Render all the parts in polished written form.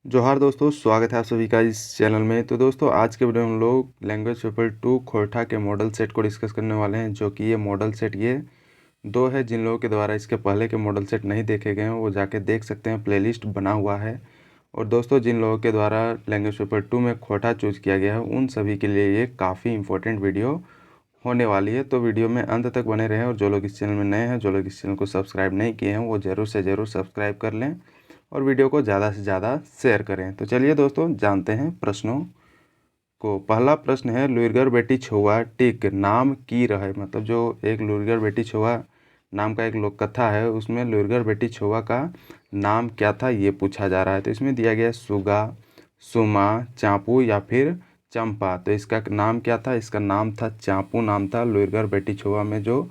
जोहार दोस्तों, स्वागत है आप सभी का इस चैनल में। तो दोस्तों आज के वीडियो में हम लोग लैंग्वेज पेपर 2 खोरठा के मॉडल सेट को डिस्कस करने वाले हैं, जो कि ये मॉडल सेट ये दो है। जिन लोगों के द्वारा इसके पहले के मॉडल सेट नहीं देखे गए हैं वो जाके देख सकते हैं, प्लेलिस्ट बना हुआ है। और दोस्तों जिन लोगों के द्वारा लैंग्वेज पेपर 2 में खोरठा चूज किया गया है उन सभी के लिए ये काफ़ी इंपॉर्टेंट वीडियो होने वाली है। तो वीडियो में अंत तक बने रहें। और जो लोग इस चैनल में नए हैं, जो लोग इस चैनल को सब्सक्राइब नहीं किए हैं, वो ज़रूर से ज़रूर सब्सक्राइब कर लें और वीडियो को ज़्यादा से ज़्यादा शेयर करें। तो चलिए दोस्तों जानते हैं प्रश्नों को। पहला प्रश्न है, लुइरगर बेटी छुआ टिक नाम की रहे। मतलब जो एक लुइरगर बेटी छुआ नाम का एक लोक कथा है, उसमें लुइरगर बेटी छुआ का नाम क्या था ये पूछा जा रहा है। तो इसमें दिया गया है सुगा, सुमा, चांपू या फिर चंपा। तो इसका नाम क्या था? इसका नाम था चांपू नाम था। लुइरगर बेटी छुआ में जो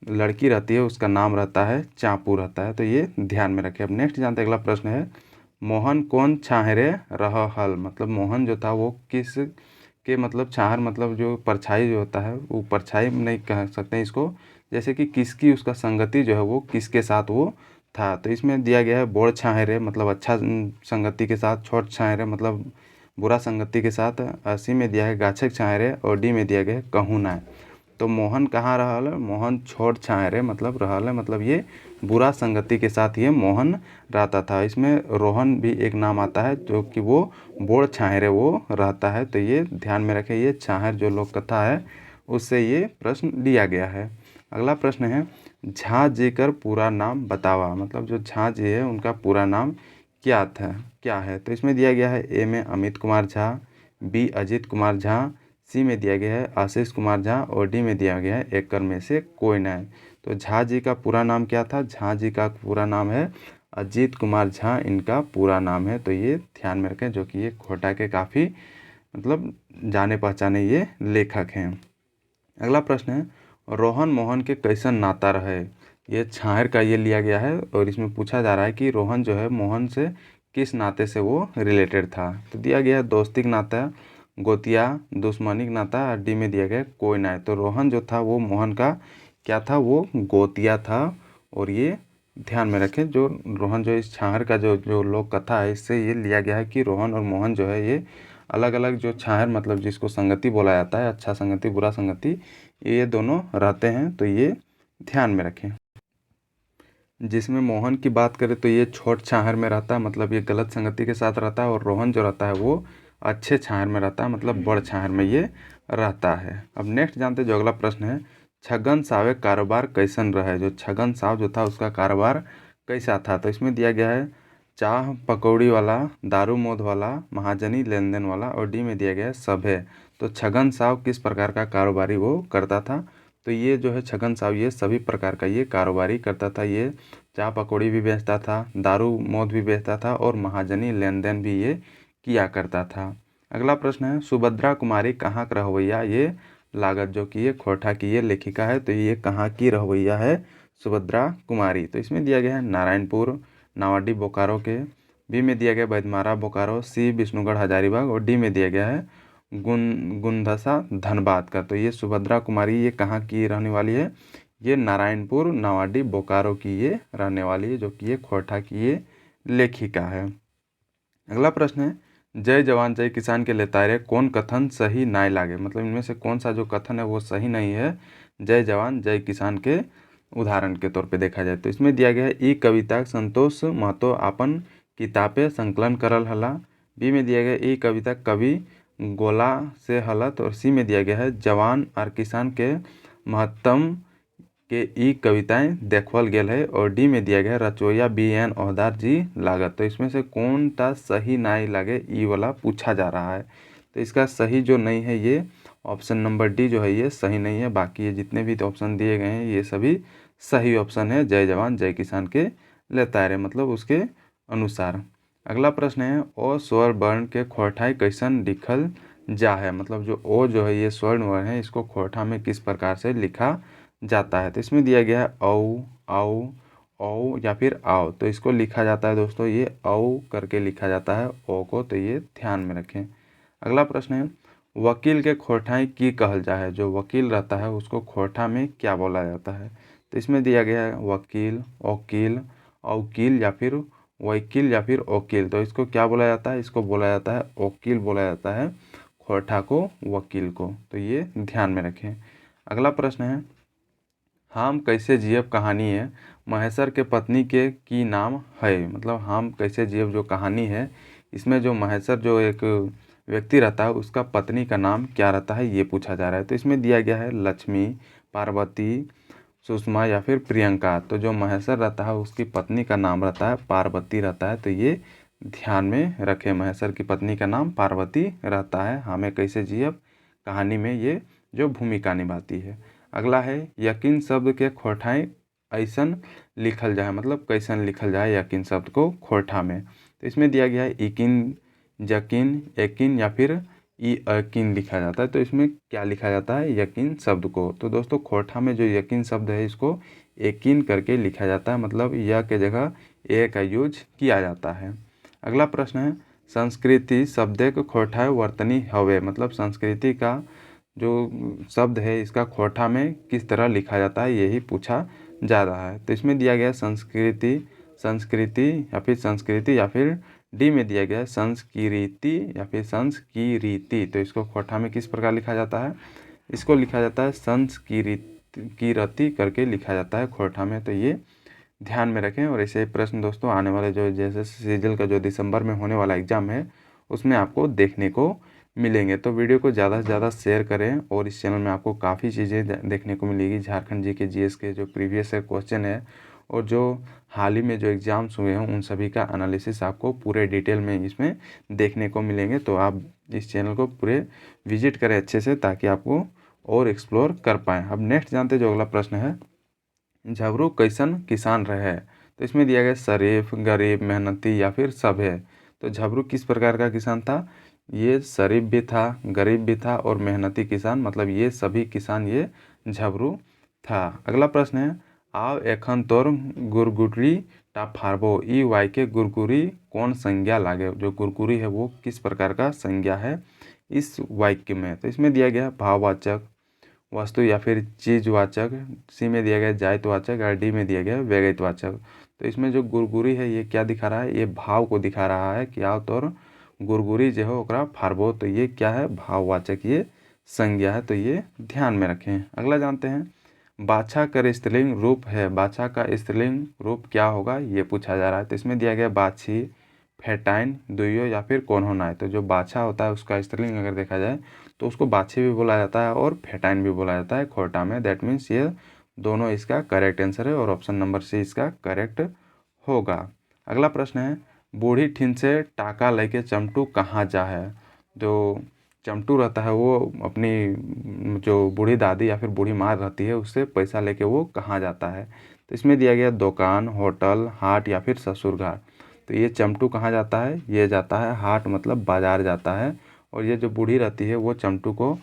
लड़की रहती है उसका नाम रहता है चांपू रहता है। तो ये ध्यान में रखें। अब नेक्स्ट जानते हैं, अगला प्रश्न है, मोहन कौन छाहरे रह हल। मतलब मोहन जो था वो किस के मतलब छाहर मतलब जो परछाई जो होता है, वो परछाई नहीं कह सकते हैं इसको, जैसे कि किसकी उसका संगति जो है वो किसके साथ वो था। तो इसमें दिया गया है बोड़ छाहरे मतलब अच्छा संगति के साथ, छोट छाहरे मतलब बुरा संगति के साथ, सी में दिया है गाछक छाहरे और डी में दिया गया है कहूना। तो मोहन कहाँ रहल है? मोहन छोट छाहरे मतलब रहल है, मतलब ये बुरा संगति के साथ ये मोहन रहता था। इसमें रोहन भी एक नाम आता है जो कि वो बोड़ छाहरे वो रहता है। तो ये ध्यान में रखें, ये छाहर जो लोक कथा है उससे ये प्रश्न लिया गया है। अगला प्रश्न है, झा जी कर पूरा नाम बतावा। मतलब जो झा जी है उनका पूरा नाम क्या है? तो इसमें दिया गया है, ए में अमित कुमार झा, बी अजीत कुमार झा, सी में दिया गया है आशीष कुमार झा और डी में दिया गया है एक में से कोई ना है। तो झा जी का पूरा नाम क्या था? झा जी का पूरा नाम है अजीत कुमार झा, इनका पूरा नाम है। तो ये ध्यान में रखें, जो कि ये खोटा के काफ़ी मतलब जाने पहचाने ये लेखक हैं। अगला प्रश्न है, रोहन मोहन के कैसन नाता रहे। ये छाहर का ये लिया गया है और इसमें पूछा जा रहा है कि रोहन जो है मोहन से किस नाते से वो रिलेटेड था। तो दिया गया है दोस्ती का नाता, गोतिया, दुश्मनी का नाता, और डी में दिया गया कोई ना है। तो रोहन जो था वो मोहन का क्या था? वो गोतिया था। और ये ध्यान में रखें, जो रोहन जो इस छाहर का जो लोक कथा है इससे ये लिया गया है कि रोहन और मोहन जो है ये अलग अलग जो छाहर मतलब जिसको संगति बोला जाता है, अच्छा संगति बुरा संगति, ये दोनों रहते हैं। तो ये ध्यान में रखें। जिसमें मोहन की बात करें तो ये छोट छाहर में रहता है, मतलब ये गलत संगति के साथ रहता है। और रोहन जो रहता है वो अच्छे छाहर में रहता है, मतलब बड़ छाहर में ये रहता है। अब नेक्स्ट जानते हैं, जो अगला प्रश्न है, छगन सावे कारोबार कैसन रहे। जो छगन साव जो था उसका कारोबार कैसा था? तो इसमें दिया गया है चाह पकौड़ी वाला, दारू मोद वाला, महाजनी लेन देन वाला और डी में दिया गया है सभे। तो छगन साव किस प्रकार का कारोबारी वो करता था? तो ये जो है छगन साव ये सभी प्रकार का ये कारोबारी करता था। ये चाय पकौड़ी भी बेचता था, दारू मौत भी बेचता था और महाजनी लेन देन भी ये किया करता था। अगला प्रश्न है, सुभद्रा कुमारी कहाँ का रहवैया ये लागत। जो कि ये खोरठा की ये लेखिका है, तो ये कहाँ की रहवैया है? सुभद्रा कुमारी। तो इसमें दिया गया है नारायणपुर नावाडी बोकारो के, बी में दिया गया बैदमारा बोकारो, सी विष्णुगढ़ हजारीबाग और डी में दिया गया है गुंदसा धनबाद का। तो ये सुभद्रा कुमारी ये कहाँ की रहने वाली है? ये नारायणपुर नावाडी बोकारो की ये रहने वाली है, जो कि ये खोरठा की ये लेखिका है। अगला प्रश्न है, जय जवान जय किसान के लेतारे कौन कथन सही नाय लागे। मतलब इनमें से कौन सा जो कथन है वो सही नहीं है जय जवान जय किसान के उदाहरण के तौर पे देखा जाए। तो इसमें दिया गया है, ई कविता संतोष महतो आपन किताबे संकलन करल हला, बी में दिया गया ई कविता कवि गोला से हलत और सी में दिया गया है जवान और किसान के महत्तम के ई कविताएं देखवल गेल है और डी में दिया गया रचोया बी एन ओहदार जी लागत। तो इसमें से कौन सा सही नहीं लागे ई वाला पूछा जा रहा है। तो इसका सही जो नहीं है ये ऑप्शन नंबर डी जो है ये सही नहीं है। बाकी ये जितने भी ऑप्शन दिए गए हैं ये सभी सही ऑप्शन है, जय जवान जय किसान के लेतारे मतलब उसके अनुसार। अगला प्रश्न है, ओ स्वर वर्ण के खोरठाई कैसन लिखल जा है। मतलब जो ओ जो है ये स्वर्ण वर्ण है, इसको खोरठा में किस प्रकार से लिखा जाता है। तो इसमें दिया गया है औ, आओ, औ या फिर आओ। तो इसको लिखा जाता है दोस्तों ये औ करके लिखा जाता है ओ को। तो ये ध्यान में रखें। अगला प्रश्न है, वकील के खोरठाई की कहल जा है। जो वकील रहता है उसको खोरठा में क्या बोला जाता है? तो इसमें दिया गया है वकील, वकील, औकील या फिर वकील या फिर वकील। तो इसको क्या बोला जाता है? इसको बोला जाता है वकील बोला जाता है, खोरठा को वकील को। तो ये ध्यान में रखें। अगला प्रश्न है, हम कैसे जियब कहानी है महेश्वर के पत्नी के की नाम है। मतलब हम कैसे जियब जो कहानी है, इसमें जो महेश्वर जो एक व्यक्ति रहता है उसका पत्नी का नाम क्या रहता है, ये पूछा जा रहा है। तो इसमें दिया गया है लक्ष्मी, पार्वती, सुषमा या फिर प्रियंका। तो जो महेश्वर रहता है उसकी पत्नी का नाम रहता है पार्वती रहता है। तो ये ध्यान में रखें, महेश्वर की पत्नी का नाम पार्वती रहता है। हमें कैसे जियब कहानी में ये जो भूमिका निभाती है। अगला है, यकीन शब्द के खोरठाएँ ऐसन लिखल जाए। मतलब कैसन लिखल जाए यकीन शब्द को खोरठा में। तो इसमें दिया गया है यकीन, यकीन, यकीन या फिर यकीन लिखा जाता है। तो इसमें क्या लिखा जाता है? यकीन शब्द को। तो दोस्तों खोरठा में जो यकीन शब्द है इसको यकीन करके लिखा जाता है, मतलब य के जगह ए का यूज किया जाता है। अगला प्रश्न है, संस्कृति शब्द के खोरठा वर्तनी हवे। मतलब संस्कृति का जो शब्द है इसका खोरठा में किस तरह लिखा जाता है, यही पूछा जा रहा है। तो इसमें दिया गया संस्कृति, संस्कृति या फिर डी में दिया गया है संस्कृति या फिर संस्कृति। तो इसको खोरठा में किस प्रकार लिखा जाता है? इसको लिखा जाता है संस्कृति करके लिखा जाता है खोरठा में। तो ये ध्यान में रखें। और ऐसे प्रश्न दोस्तों आने वाले जो जैसे सीजल का जो दिसंबर में होने वाला एग्ज़ाम है उसमें आपको देखने को मिलेंगे। तो वीडियो को ज़्यादा से ज़्यादा शेयर करें। और इस चैनल में आपको काफ़ी चीज़ें देखने को मिलेगी। झारखंड जी के जीएस के जो प्रीवियस क्वेश्चन है और जो हाल ही में जो एग्ज़ाम्स हुए हैं उन सभी का एनालिसिस आपको पूरे डिटेल में इसमें देखने को मिलेंगे। तो आप इस चैनल को पूरे विजिट करें अच्छे से, ताकि आपको और एक्सप्लोर कर पाएँ। अब नेक्स्ट जानते जो अगला प्रश्न है, झबरू कैसन किसान रहे। तो इसमें दिया गया शरीफ, गरीब, मेहनती या फिर सब है। तो झबरू किस प्रकार का किसान था? ये शरीफ भी था, गरीब भी था और मेहनती किसान, मतलब ये सभी किसान ये झबरू था। अगला प्रश्न है, आओ एखन तोर गुरगुरी टा फारबो। ई वाई के गुरगुरी कौन संज्ञा लागे। जो गुरगुरी है वो किस प्रकार का संज्ञा है इस वाक्य में? तो इसमें दिया गया भाववाचक, वस्तु या फिर चीजवाचक, सी में दिया गया जायतवाचक और डी में दिया गया व्यगतवाचक। तो इसमें जो गुरगुरी है ये क्या दिखा रहा है? ये भाव को दिखा रहा है कि आओ तोर गुरगुरी जो है ओकरा फारबो। तो ये क्या है? भाववाचक ये संज्ञा है। तो ये ध्यान में रखें। अगला जानते हैं, बाछा का स्त्रीलिंग रूप है। बाछा का स्त्रीलिंग रूप क्या होगा, ये पूछा जा रहा है। तो इसमें दिया गया बाछी, फेटाइन, दुइयो या फिर कौन होना है। तो जो बाछा होता है उसका स्त्रीलिंग अगर देखा जाए तो उसको बाछी भी बोला जाता है और फेटाइन भी बोला जाता है खोरठा में। दैट मीन्स ये दोनों इसका करेक्ट आंसर है और ऑप्शन नंबर सी इसका करेक्ट होगा। अगला प्रश्न है, बूढ़ी ठिन से टाका लेके चमटू कहाँ जा है। जो चमटू रहता है वो अपनी जो बूढ़ी दादी या फिर बूढ़ी माँ रहती है उससे पैसा लेके वो कहाँ जाता है। तो इसमें दिया गया दुकान, होटल, हाट या फिर ससुर घर। तो ये चमटू कहाँ जाता है? ये जाता है हाट, मतलब बाजार जाता है। और ये जो बूढ़ी रहती है वो चमटू को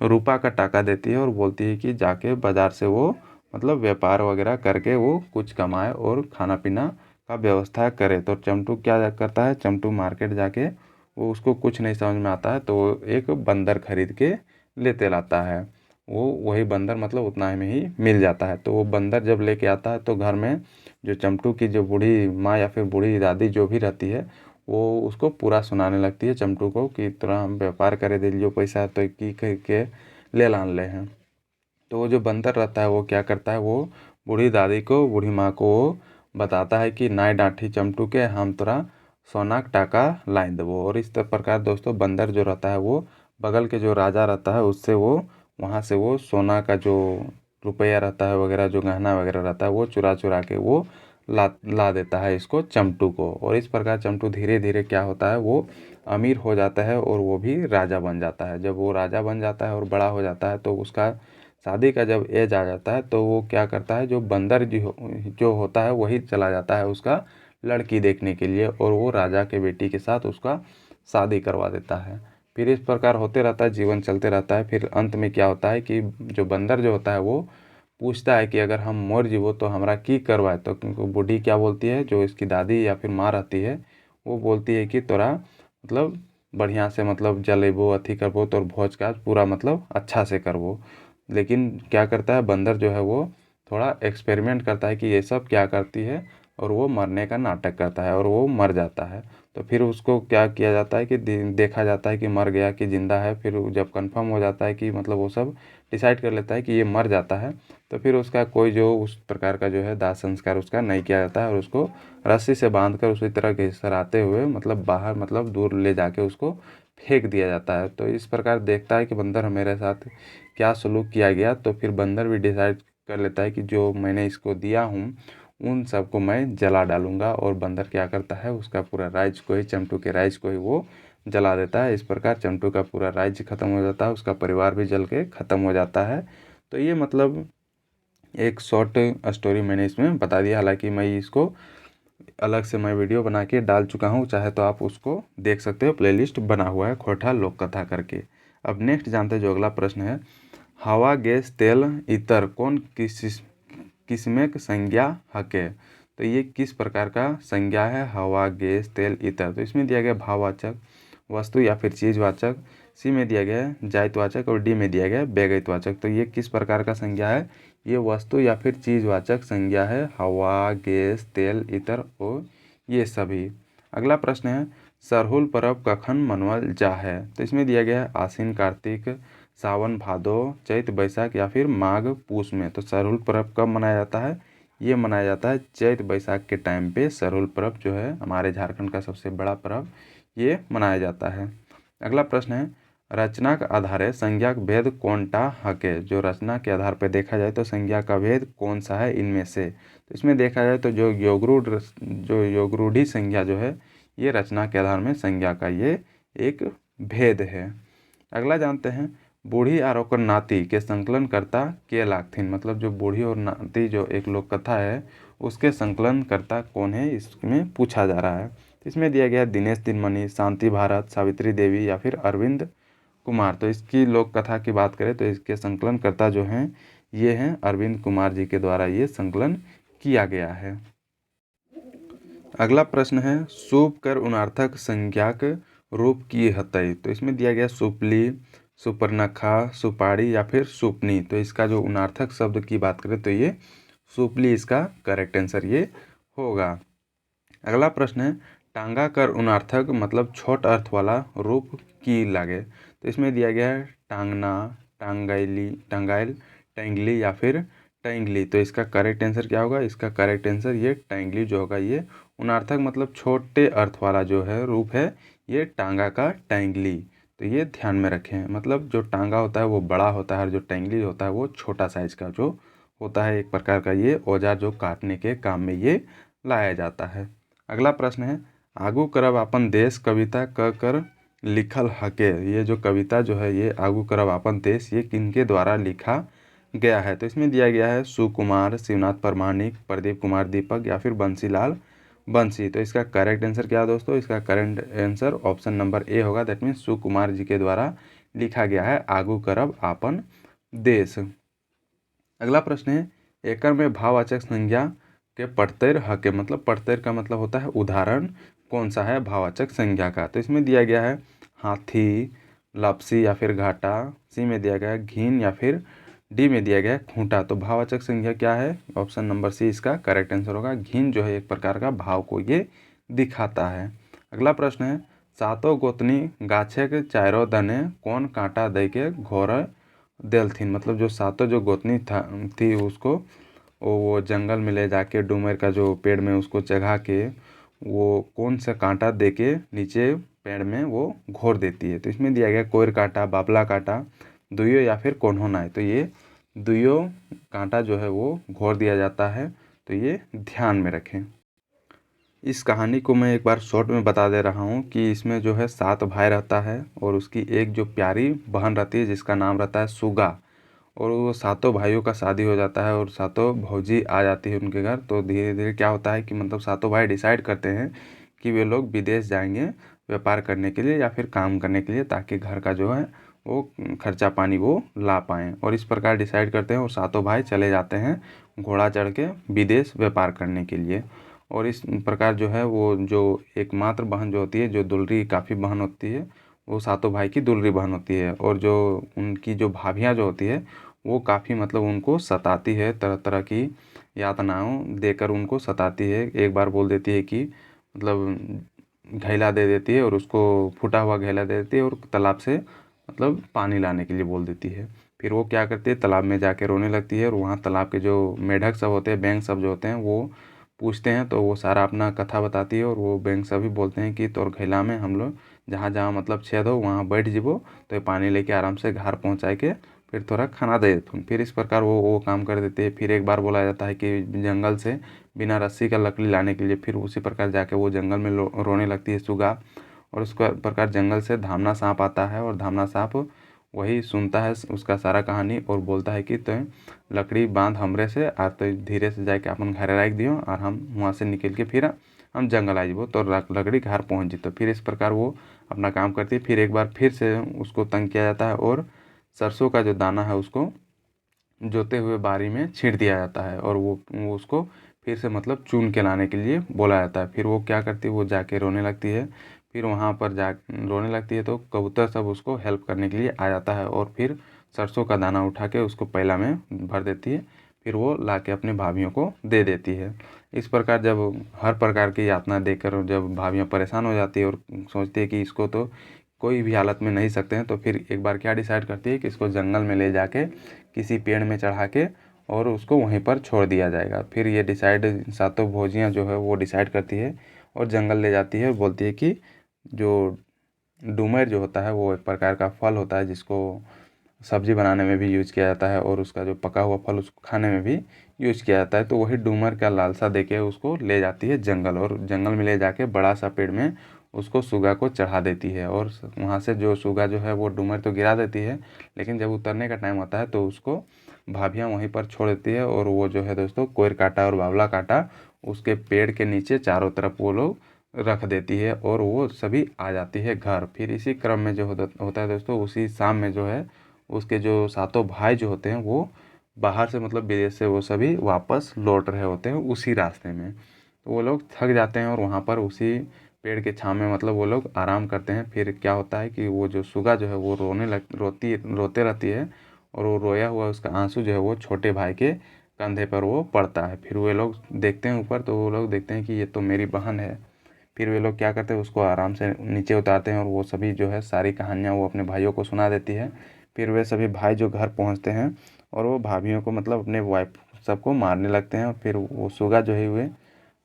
रुपा का टाका देती है और बोलती है कि जाके बाज़ार से वो मतलब व्यापार वगैरह करके वो कुछ कमाए और खाना पीना का व्यवस्था करे। तो चमटू क्या करता है? चमटू मार्केट जाके वो उसको कुछ नहीं समझ में आता है तो वो एक बंदर खरीद के लेते लाता है। वो वही बंदर मतलब उतना में ही मिल जाता है। तो वो बंदर जब लेके आता है तो घर में जो चमटू की जो बूढ़ी माँ या फिर बूढ़ी दादी जो भी रहती है वो उसको पूरा सुनाने लगती है चमटू को कि तोरा हम व्यापार करे दिलियो पैसा तो की कह के ले लान ले हैं। तो वो जो बंदर रहता है वो क्या करता है, वो बूढ़ी दादी को, बूढ़ी माँ को वो बताता है कि नाई डांठी चमटू के, हम तोरा सोना के टाका लाई देबो। और इस प्रकार दोस्तों बंदर जो रहता है वो बगल के जो राजा रहता है उससे वो वहाँ से वो सोना का जो रुपया रहता है वगैरह, जो गहना वगैरह रहता है वो चुरा चुरा के वो ला देता है इसको चमटू को। और इस प्रकार चमटू धीरे धीरे क्या होता है, वो अमीर हो जाता है और वो भी राजा बन जाता है। जब वो राजा बन जाता है और बड़ा हो जाता है तो उसका शादी का जब एज आ जाता है तो वो क्या करता है, जो बंदर जो होता है वही चला जाता है उसका लड़की देखने के लिए और वो राजा के बेटी के साथ उसका शादी करवा देता है। फिर इस प्रकार होते रहता है, जीवन चलते रहता है। फिर अंत में क्या होता है कि जो बंदर जो होता है वो पूछता है कि अगर हम मर जीवो तो हमरा की करवाए। तो क्योंकि बूढ़ी क्या बोलती है, जो इसकी दादी या फिर माँ रहती है वो बोलती है कि तोरा मतलब बढ़िया से मतलब जलेबो अथी करबो तो भोज का पूरा मतलब अच्छा से करबो। लेकिन क्या करता है बंदर जो है वो थोड़ा एक्सपेरिमेंट करता है कि ये सब क्या करती है और वो मरने का नाटक करता है और वो मर जाता है। तो फिर उसको क्या किया जाता है कि देखा जाता है कि मर गया कि ज़िंदा है। फिर जब कंफर्म हो जाता है कि मतलब वो सब डिसाइड कर लेता है कि ये मर जाता है, तो फिर उसका कोई जो उस प्रकार का जो है दाह संस्कार उसका नहीं किया जाता है और उसको रस्सी से बांधकर उसी तरह घिसराते हुए मतलब बाहर मतलब दूर ले जाके उसको फेंक दिया जाता है। तो इस प्रकार देखता है कि बंदर मेरे साथ क्या सलूक किया गया। तो फिर बंदर भी डिसाइड कर लेता है कि जो मैंने इसको दिया हूँ उन सबको मैं जला डालूंगा। और बंदर क्या करता है, उसका पूरा राज्य को ही, चंटू के राज्य को ही वो जला देता है। इस प्रकार चंटू का पूरा राज्य खत्म हो जाता है, उसका परिवार भी जल के ख़त्म हो जाता है। तो ये मतलब एक शॉर्ट स्टोरी मैंने इसमें बता दिया। हालांकि मैं इसको अलग से मैं वीडियो बना के डाल चुका हूँ, चाहे तो आप उसको देख सकते हो, प्लेलिस्ट बना हुआ है खोरठा लोक कथा करके। अब नेक्स्ट जानते हैं जो अगला प्रश्न है, हवा गैस तेल इतर कौन किस्मेक संज्ञा हके। तो ये किस प्रकार का संज्ञा है, हवा गैस तेल इतर। तो इसमें दिया गया भाववाचक, वस्तु या फिर चीजवाचक, सी में दिया गया है जायतवाचक और डी में दिया गया है व्यगयतवाचक। तो ये किस प्रकार का संज्ञा है, ये वस्तु या फिर चीजवाचक संज्ञा है, हवा गैस तेल इतर और ये सभी। अगला प्रश्न है, सरहुल परब कखन मनावल जा है। तो इसमें दिया गया है आश्विन कार्तिक, सावन भादो, चैत बैसाख या फिर माघ पूस में। तो सरहुल पर्व कब मनाया जाता है, ये मनाया जाता है चैत बैसाख के टाइम पे। सरहुल पर्व जो है हमारे झारखंड का सबसे बड़ा पर्व, ये मनाया जाता है। अगला प्रश्न है, रचना के आधारे संज्ञा का भेद कौनटा हके। जो रचना के आधार पर देखा जाए तो संज्ञा का भेद कौन सा है इनमें से। तो इसमें देखा जाए तो जो योगरूढ़ी संज्ञा जो है ये रचना के आधार में संज्ञा का ये एक भेद है। अगला जानते हैं, बूढ़ी और ओकर नाती के संकलन करता के लागथिन। मतलब जो बूढ़ी और नाती जो एक लोक कथा है उसके संकलन करता कौन है, इसमें पूछा जा रहा है। इसमें दिया गया दिनेश दिनमणि, शांति भारत, सावित्री देवी या फिर अरविंद कुमार। तो इसकी लोक कथा की बात करें तो इसके संकलन करता जो हैं ये हैं अरविंद कुमार जी के द्वारा ये संकलन किया गया है। अगला प्रश्न है, सूप कर उनार्थक संज्ञाक रूप की हतई। तो इसमें दिया गया सुपली, सुपर्णखा, सुपारी या फिर सुपनी। तो इसका जो उनार्थक शब्द की बात करें तो ये सुपली इसका करेक्ट आंसर ये होगा। अगला प्रश्न है, टांगा कर उनार्थक मतलब छोट अर्थ वाला रूप की लागे। तो इसमें दिया गया है टांगना, टांगैली, टांगाइल, टैंगली या फिर टैंगली। तो इसका करेक्ट आंसर क्या होगा, इसका करेक्ट आंसर ये टैंगली जो होगा। ये उनार्थक मतलब छोटे अर्थ वाला जो है रूप है ये टांगा का टैंगली। तो ये ध्यान में रखें, मतलब जो टांगा होता है वो बड़ा होता है और जो टैंगली होता है वो छोटा साइज का जो होता है। एक प्रकार का ये औजार जो काटने के काम में ये लाया जाता है। अगला प्रश्न है, आगू करब अपन देश कविता क कर लिखल हके। ये जो कविता जो है ये आगू करब अपन देश ये किनके द्वारा लिखा गया है। तो इसमें दिया गया है सुकुमार, शिवनाथ परमाणिक, प्रदीप कुमार दीपक या फिर बंसीलाल बंसी। तो इसका करेक्ट आंसर क्या है दोस्तों, इसका correct answer option number A होगा। दैट मीन्स सुकुमार जी के द्वारा लिखा गया है आगू करब आपन देश। अगला प्रश्न है, एकड़ में भाववाचक संज्ञा के पड़तैर हके। मतलब पड़तैर का मतलब होता है उदाहरण कौन सा है भाववाचक संज्ञा का। तो इसमें दिया गया है हाथी, लपसी या फिर घाटा, सी में दिया गया है घीन या फिर डी में दिया गया है खूंटा। तो भाववाचक संज्ञा क्या है, ऑप्शन नंबर सी इसका करेक्ट आंसर होगा। घीन जो है एक प्रकार का भाव को ये दिखाता है। अगला प्रश्न है, सातों गोतनी गाछे के चारों दने कौन कांटा दे के घोर देलथिन। मतलब जो सातों जो गोतनी थी उसको वो जंगल में ले जाके डूमर का जो पेड़ में उसको चढ़ा के वो कौन सा कांटा दे के नीचे पेड़ में वो घोर देती है। तो इसमें दिया गया कोयर कांटा, बाबला कांटा, दुइयो या फिर कोन्होना है। तो ये दुइयो कांटा जो है वो घोर दिया जाता है। तो ये ध्यान में रखें। इस कहानी को मैं एक बार शॉर्ट में बता दे रहा हूँ कि इसमें जो है 7 भाई रहता है और उसकी एक जो प्यारी बहन रहती है जिसका नाम रहता है सुगा। और वो सातों भाइयों का शादी हो जाता है और सातों भौजी आ जाती है उनके घर। तो धीरे धीरे क्या होता है कि मतलब सातों भाई डिसाइड करते हैं कि वे लोग विदेश जाएंगे व्यापार करने के लिए या फिर काम करने के लिए, ताकि घर का जो है वो खर्चा पानी वो ला पाएँ। और इस प्रकार डिसाइड करते हैं और सातों भाई चले जाते हैं घोड़ा चढ़ के विदेश व्यापार करने के लिए। और इस प्रकार जो है वो जो एकमात्र बहन जो होती है, जो दुलरी काफ़ी बहन होती है, वो सातों भाई की दुलरी बहन होती है। और जो उनकी जो भाभियाँ जो होती है वो काफ़ी मतलब उनको सताती है, तरह तरह की यातनाओं देकर उनको सताती है। एक बार बोल देती है कि मतलब घैला दे देती है और उसको फूटा हुआ घैला दे देती है और तालाब से मतलब पानी लाने के लिए बोल देती है। फिर वो क्या करती है, तालाब में जाके रोने लगती है और वहाँ तालाब के जो मेढक सब होते हैं, बैंग सब जो होते हैं, वो पूछते हैं तो वो सारा अपना कथा बताती है और वो बैंग सभी बोलते हैं कि तोर घैला में हम लोग जहाँ जहाँ मतलब छेद हो वहाँ बैठ जीबो तो ये पानी लेके आराम से घर पहुँचाए के फिर थोड़ा खाना दे देते। फिर इस प्रकार वो काम कर देते हैं। फिर एक बार बोला जाता है कि जंगल से बिना रस्सी का लकड़ी लाने के लिए, फिर उसी प्रकार जाके वो जंगल में रोने लगती है सुगा। और उस प्रकार जंगल से धामना सांप आता है और धामना सांप वही सुनता है उसका सारा कहानी और बोलता है कि तो लकड़ी बांध हमरे से और तो धीरे से जाके अपन घरे रख दियो और हम वहाँ से निकल के फिर हम जंगल आ जाबो तो लकड़ी घर पहुँच जीतो। फिर इस प्रकार वो अपना काम करती है। फिर एक बार फिर से उसको तंग किया जाता है और सरसों का जो दाना है उसको जोते हुए बारी में छींट दिया जाता है और वो उसको फिर से मतलब चुन के लाने के लिए बोला जाता है। फिर वो क्या करती है, वो जाके रोने लगती है। फिर वहाँ पर जा रोने लगती है तो कबूतर सब उसको हेल्प करने के लिए आ जाता है और फिर सरसों का दाना उठा के उसको पैला में भर देती है। फिर वो ला के अपने भाभियों को दे देती है। इस प्रकार जब हर प्रकार की यातना देकर जब भाभियाँ परेशान हो जाती है और सोचती है कि इसको तो कोई भी हालत में नहीं सकते हैं, तो फिर एक बार क्या डिसाइड करती है कि इसको जंगल में ले जाके किसी पेड़ में चढ़ा के और उसको वहीं पर छोड़ दिया जाएगा। फिर ये डिसाइड सातों भोजियाँ जो है वो डिसाइड करती है और जंगल ले जाती है और बोलती है कि जो डूमर जो होता है वो एक प्रकार का फल होता है जिसको सब्जी बनाने में भी यूज़ किया जाता है और उसका जो पका हुआ फल उसको खाने में भी यूज़ किया जाता है। तो वही डूमर का लालसा देके उसको ले जाती है जंगल और जंगल में ले जाके बड़ा सा पेड़ में उसको सुगा को चढ़ा देती है और वहाँ से जो सुगा जो है वो डूमर तो गिरा देती है, लेकिन जब उतरने का टाइम आता है तो उसको भाभियाँ वहीं पर छोड़ देती है और वो जो है दोस्तों कोयर काटा और बावला काटा उसके पेड़ के नीचे चारों तरफ वो लोग रख देती है और वो सभी आ जाती है घर। फिर इसी क्रम में जो होता है दोस्तों, उसी शाम में जो है उसके जो सातों भाई जो होते हैं वो बाहर से मतलब विदेश से वो सभी वापस लौट रहे होते हैं उसी रास्ते में। तो वो लोग थक जाते हैं और वहाँ पर उसी पेड़ के छाँव में मतलब वो लोग आराम करते हैं। फिर क्या होता है कि वो जो सुगा जो है वो रोते रहती है और वो रोया हुआ उसका आंसू जो है वो छोटे भाई के कंधे पर वो पड़ता है। फिर वे लोग देखते हैं ऊपर तो वो लोग देखते हैं कि ये तो मेरी बहन है। फिर वे लोग क्या करते हैं, उसको आराम से नीचे उतारते हैं और वो सभी जो है सारी कहानियाँ वो अपने भाइयों को सुना देती है। फिर वे सभी भाई जो घर पहुँचते हैं और वो भाभियों को मतलब अपने वाइफ सबको मारने लगते हैं और फिर वो सुगा जो है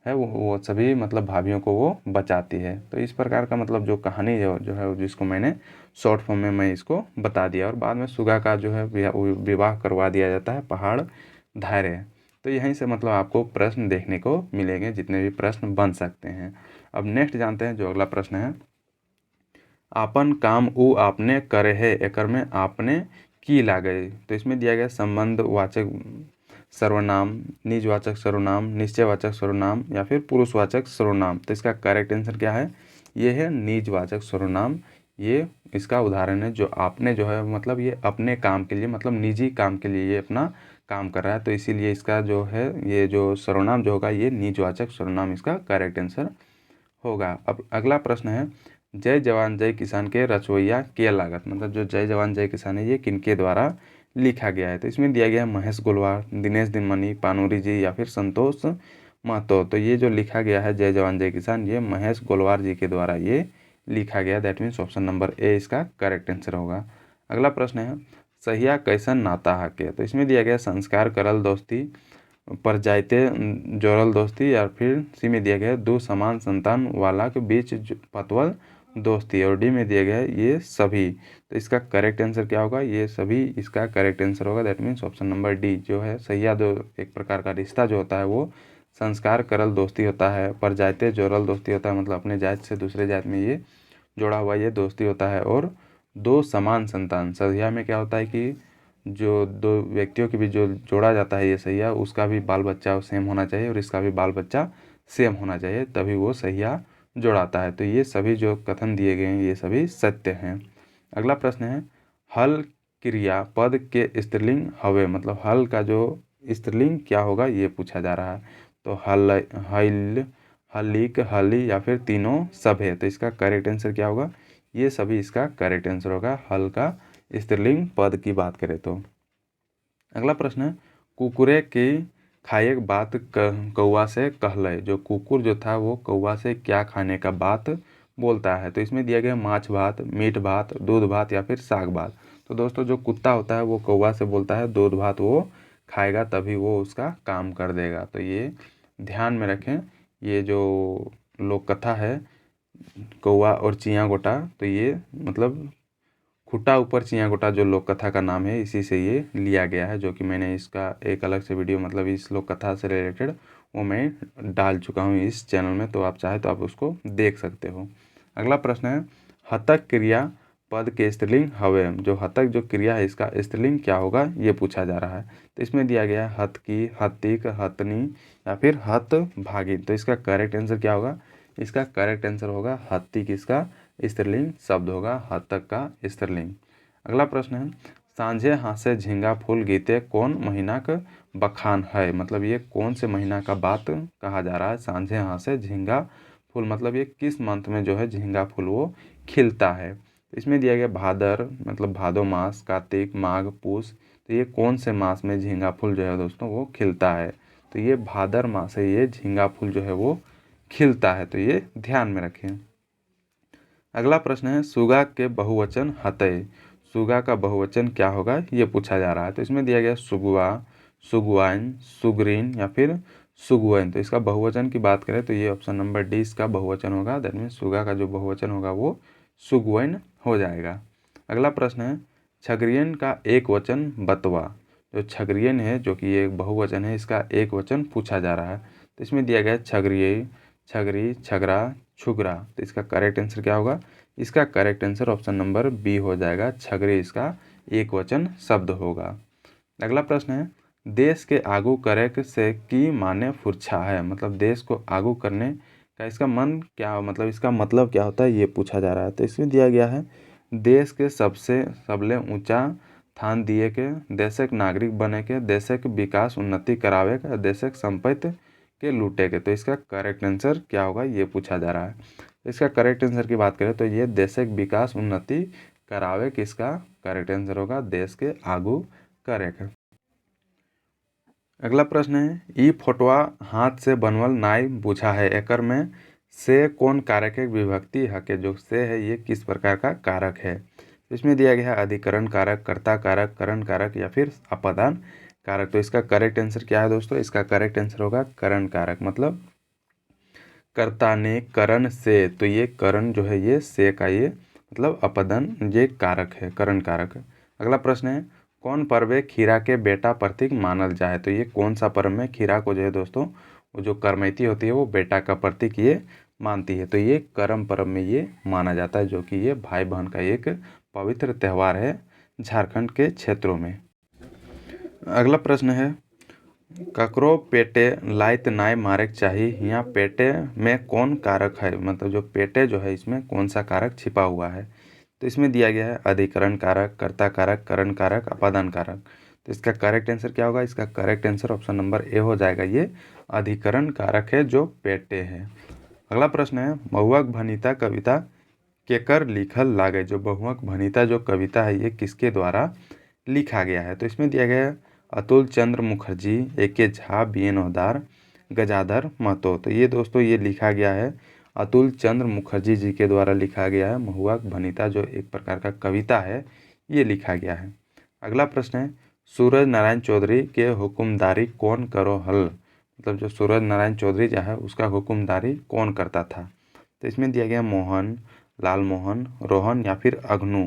वो सभी मतलब भाभियों को वो बचाती है। तो इस प्रकार का मतलब जो कहानी जो है जिसको मैंने शॉर्ट फॉर्म में मैं इसको बता दिया और बाद में सुगा का जो है विवाह करवा दिया जाता है पहाड़ धारे। तो यहीं से मतलब आपको प्रश्न देखने को मिलेंगे, जितने भी प्रश्न बन सकते हैं। अब नेक्स्ट जानते हैं जो अगला प्रश्न है, आपन काम उ आपने करे है एकर में आपने की लागे। तो इसमें दिया गया संबंधवाचक सर्वनाम, निजवाचक सर्वनाम, निश्चयवाचक सर्वनाम या फिर पुरुषवाचक सर्वनाम। तो इसका करेक्ट आंसर क्या है, ये है निजवाचक सर्वनाम। ये इसका उदाहरण है। जो आपने जो है मतलब ये अपने काम के लिए मतलब निजी काम के लिए ये अपना काम कर रहा है, तो इसीलिए इसका जो है ये जो सर्वनाम जो होगा ये निजवाचक सर्वनाम इसका करेक्ट आंसर होगा। अब अगला प्रश्न है, जय जवान जय किसान के रचवैया के लागत। मतलब जो जय जवान जय किसान है ये किनके द्वारा लिखा गया है। तो इसमें दिया गया है महेश गोलवार, दिनेश दिनमणि, पानूरी जी या फिर संतोष महतो। तो ये जो लिखा गया है जय जवान जय किसान ये महेश गोलवार जी के द्वारा ये लिखा गया। दैट मीन्स ऑप्शन नंबर ए इसका करेक्ट आंसर होगा। अगला प्रश्न है, सहिया कैसन नाता हके। तो इसमें दिया गया संस्कार करल दोस्ती, पर जायते जोड़ल दोस्ती या फिर सी में दिया गया है दो समान संतान वाला के बीच पतवल दोस्ती और डी में दिया गया है ये सभी। तो इसका करेक्ट आंसर क्या होगा, ये सभी इसका करेक्ट आंसर होगा। That means option number D जो है सहिया दो एक प्रकार का रिश्ता जो होता है वो संस्कार करल दोस्ती होता है, पर जायते जोड़ल दोस्ती होता है मतलब अपने जात से दूसरे जात में ये जोड़ा हुआ ये दोस्ती होता है। और दो समान संतान सहिया में क्या होता है कि जो दो व्यक्तियों के बीच जो जोड़ा जाता है ये सहिया उसका भी बाल बच्चा सेम होना चाहिए और इसका भी बाल बच्चा सेम होना चाहिए, तभी वो सहिया जोड़ाता है। तो ये सभी जो कथन दिए गए हैं ये सभी सत्य हैं। अगला प्रश्न है, हल क्रिया पद के स्त्रीलिंग हवे। मतलब हल का जो स्त्रीलिंग क्या होगा ये पूछा जा रहा है। तो हल, हल, हलिक, हली या फिर तीनों सब है। तो इसका करेक्ट आंसर क्या होगा, ये सभी इसका करेक्ट आंसर होगा हल का स्त्रीलिंग पद की बात करें तो। अगला प्रश्न है, कुकुरे की खाए बात कौवा से कहलय। जो कुकुर जो था वो कौवा से क्या खाने का बात बोलता है। तो इसमें दिया गया माछ भात, मीठ भात, दूध भात या फिर साग भात। तो दोस्तों जो कुत्ता होता है वो कौवा से बोलता है दूध भात वो खाएगा तभी वो उसका काम कर देगा। तो ये ध्यान में रखें। ये जो लोक कथा है कौवा और चियाँ गोटा, तो ये मतलब खुट्टा ऊपर चियाँ गोटा जो लोक कथा का नाम है इसी से ये लिया गया है, जो कि मैंने इसका एक अलग से वीडियो मतलब इस लोक कथा से रिलेटेड वो मैं डाल चुका हूँ इस चैनल में। तो आप चाहे तो आप उसको देख सकते हो। अगला प्रश्न है हतक क्रिया पद के स्त्रीलिंग हवे। जो हतक जो क्रिया है इसका स्त्रीलिंग क्या होगा ये पूछा जा रहा है। तो इसमें दिया गया है हतकी, हतिक, हतनी या फिर हत भागी। तो इसका करेक्ट आंसर क्या होगा? इसका करेक्ट आंसर होगा हतिक। इसका स्त्रीलिंग शब्द होगा हतक का स्त्रीलिंग। अगला प्रश्न है सांझे हासे झींगा फूल गीते कौन महीना का बखान है। मतलब ये कौन से महीना का बात कहा जा रहा है। सांझे हासे झींगा फूल मतलब ये किस मंथ में जो है झींगा फूल वो खिलता है। इसमें दिया गया भादर मतलब भादो मास, कार्तिक, माघ, पूस। तो ये कौन से मास में झींगा फूल जो है दोस्तों वो खिलता है। तो ये भादर मास है ये झींगा फूल जो है वो खिलता है। तो ये ध्यान में रखें। अगला प्रश्न है सुगा के बहुवचन हतय। सुगा का बहुवचन क्या होगा ये पूछा जा रहा है। तो इसमें दिया गया सुगुआ, सुगवाइन, सुग्रीन या फिर सुगवैन। तो इसका बहुवचन की बात करें तो ये ऑप्शन नंबर डी इसका बहुवचन होगा। दैट मीन सुगा का जो बहुवचन होगा वो सुगवैन हो जाएगा। अगला प्रश्न है छगरियन का एक वचन बतवा। जो छगरियन है जो कि ये एक बहुवचन है इसका एक वचन पूछा जा रहा है। तो इसमें दिया गया छगरिय, छगरी, छगरा, छुगरा। तो इसका करेक्ट आंसर क्या होगा? इसका correct answer option number B हो जाएगा। छगरी इसका एक वचन शब्द होगा। अगला प्रश्न है देश के आगू करे से की माने फुरछा है। मतलब देश को आगू करने का इसका मन क्या मतलब इसका मतलब क्या होता है ये पूछा जा रहा है। तो इसमें दिया गया है देश के सबसे सबले ऊंचा स्थान दिए के, देशक नागरिक बने के, देशक विकास उन्नति करावे के, देशक संपत्ति के लूटे के। तो इसका करेक्ट आंसर क्या होगा ये पूछा जा रहा है। इसका करेक्ट आंसर की बात करें तो ये देशक विकास उन्नति करावे के इसका करेक्ट आंसर होगा देश के आगू करे के। अगला प्रश्न है ई फोटोआ हाथ से बनवल नाई बुझा है। एकर में से कौन कारक के विभक्ति हके। जो से है ये किस प्रकार का कारक है। इसमें दिया गया है अधिकरण कारक, कर्ता कारक, करण कारक या फिर अपादान कारक। तो इसका करेक्ट आंसर क्या है दोस्तों? इसका करेक्ट आंसर होगा करण कारक। मतलब कर्ता ने करण से, तो ये करण जो है ये से का ये मतलब अपदन ये कारक है, करण कारक। अगला प्रश्न है कौन पर्व खीरा के बेटा प्रतीक मानल जाए। तो ये कौन सा पर्व में खीरा को जो है दोस्तों वो जो करमैती होती है वो बेटा का प्रतीक ये मानती है। तो ये करम पर्व में ये माना जाता है, जो कि ये भाई बहन का एक पवित्र त्यौहार है झारखंड के क्षेत्रों में। अगला प्रश्न है ककरो पेटे लाइत नाय मारे चाहिए। यहाँ पेटे में कौन कारक है। मतलब जो पेटे जो है इसमें कौन सा कारक छिपा हुआ है। तो इसमें दिया गया है अधिकरण कारक, कर्ता कारक, करण कारक, अपादान कारक। तो इसका करेक्ट आंसर क्या होगा? इसका करेक्ट आंसर ऑप्शन नंबर ए हो जाएगा। ये अधिकरण कारक है जो पेटे है। अगला प्रश्न है बहुअक भनिता कविता केकर लिखल लागे। जो बहुअक भनिता जो कविता है ये किसके द्वारा लिखा गया है। तो इसमें दिया गया है अतुल चंद्र मुखर्जी, ए.के. झा, बी.एन. ओदार, गजाधर महतो। तो ये दोस्तों ये लिखा गया है अतुल चंद्र मुखर्जी जी के द्वारा लिखा गया है। बहुअक भनिता जो एक प्रकार का कविता है ये लिखा गया है। अगला प्रश्न है सूरज नारायण चौधरी के हुक्मदारी कौन करो हल। मतलब जो सूरज नारायण चौधरी जो है उसका हुक्मदारी कौन करता था। तो इसमें दिया गया मोहन, लाल मोहन, रोहन या फिर अग्नू।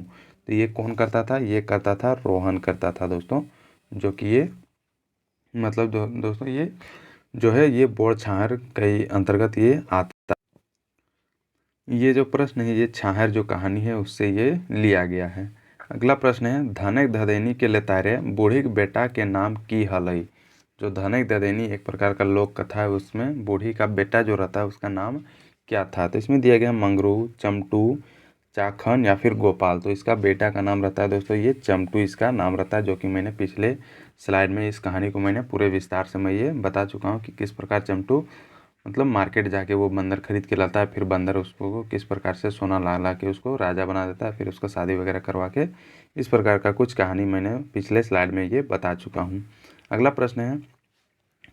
तो ये कौन करता था? ये करता था रोहन करता था दोस्तों, जो कि ये मतलब दोस्तों ये जो है ये बोर छाहर के अंतर्गत ये आता। ये जो प्रश्न है ये छाहर जो कहानी है उससे ये लिया गया है। अगला प्रश्न है धनक धदैनी के लेतारे बूढ़ी बेटा के नाम की हलई। जो धनक धदैनी एक प्रकार का लोक कथा है उसमें बूढ़ी का बेटा जो रहता है उसका नाम क्या था। तो इसमें दिया गया मंगरू, चमटू, चाखन या फिर गोपाल। तो इसका बेटा का नाम रहता है दोस्तों ये चमटू इसका नाम रहता है, जो कि मैंने पिछले स्लाइड में इस कहानी को मैंने पूरे विस्तार से मैं ये बता चुका हूँ कि किस प्रकार चमटू मतलब मार्केट जाके वो बंदर खरीद के लाता है, फिर बंदर उसको किस प्रकार से सोना ला ला के उसको राजा बना देता है, फिर उसका शादी वगैरह करवा के इस प्रकार का कुछ कहानी मैंने पिछले स्लाइड में ये बता चुका हूँ। अगला प्रश्न है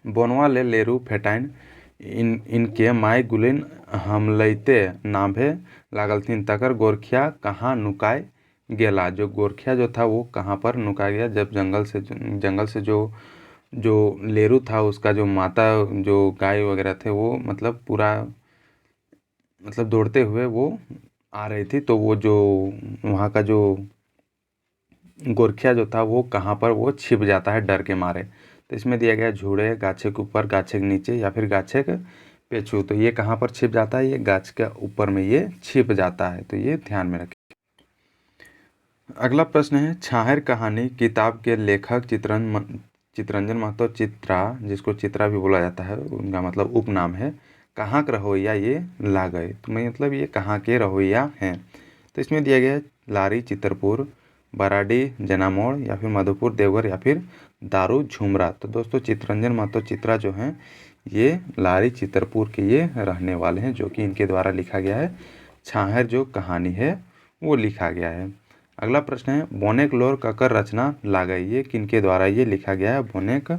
बोनवा ले लेरू फेटाइन इनके माय गुलिन हमलैते नाभे लागलथिन तकर गोरखिया कहाँ नुकाय गेला। जो गोरखिया जो था वो कहाँ पर नुका गया, जब जंगल से जो लेरू था उसका जो माता जो गाय वगैरह थे वो मतलब पूरा मतलब दौड़ते हुए वो आ रही थी, तो वो जो वहाँ का जो गोरखिया जो था वो कहाँ पर वो छिप जाता है डर के मारे। तो इसमें दिया गया झूड़े गाछे के ऊपर, गाछे के नीचे या फिर गाछे के पेछू। तो ये कहाँ पर छिप जाता है, ये गाछ के ऊपर में ये छिप जाता है, तो ये ध्यान में रखें। अगला प्रश्न है, छाहर कहानी किताब के लेखक चितरंजन महतो चित्रा, जिसको चित्रा भी बोला जाता है, उनका मतलब उपनाम है, कहाँ के रहोइया ये ला गए। तो मतलब ये कहाँ के रहोइया हैं। तो इसमें दिया गया है लारी चित्रपुर, बराडी जनामोड़ या फिर मधुपुर देवघर या फिर दारू झुमरा। तो दोस्तों चितरंजन महतो चित्रा जो हैं ये लारी चित्रपुर के ये रहने वाले हैं, जो कि इनके द्वारा लिखा गया है छाहर जो कहानी है वो लिखा गया है। अगला प्रश्न है, बोनेक लोर ककर रचना लागई, ये किनके द्वारा ये लिखा गया है, बोनेक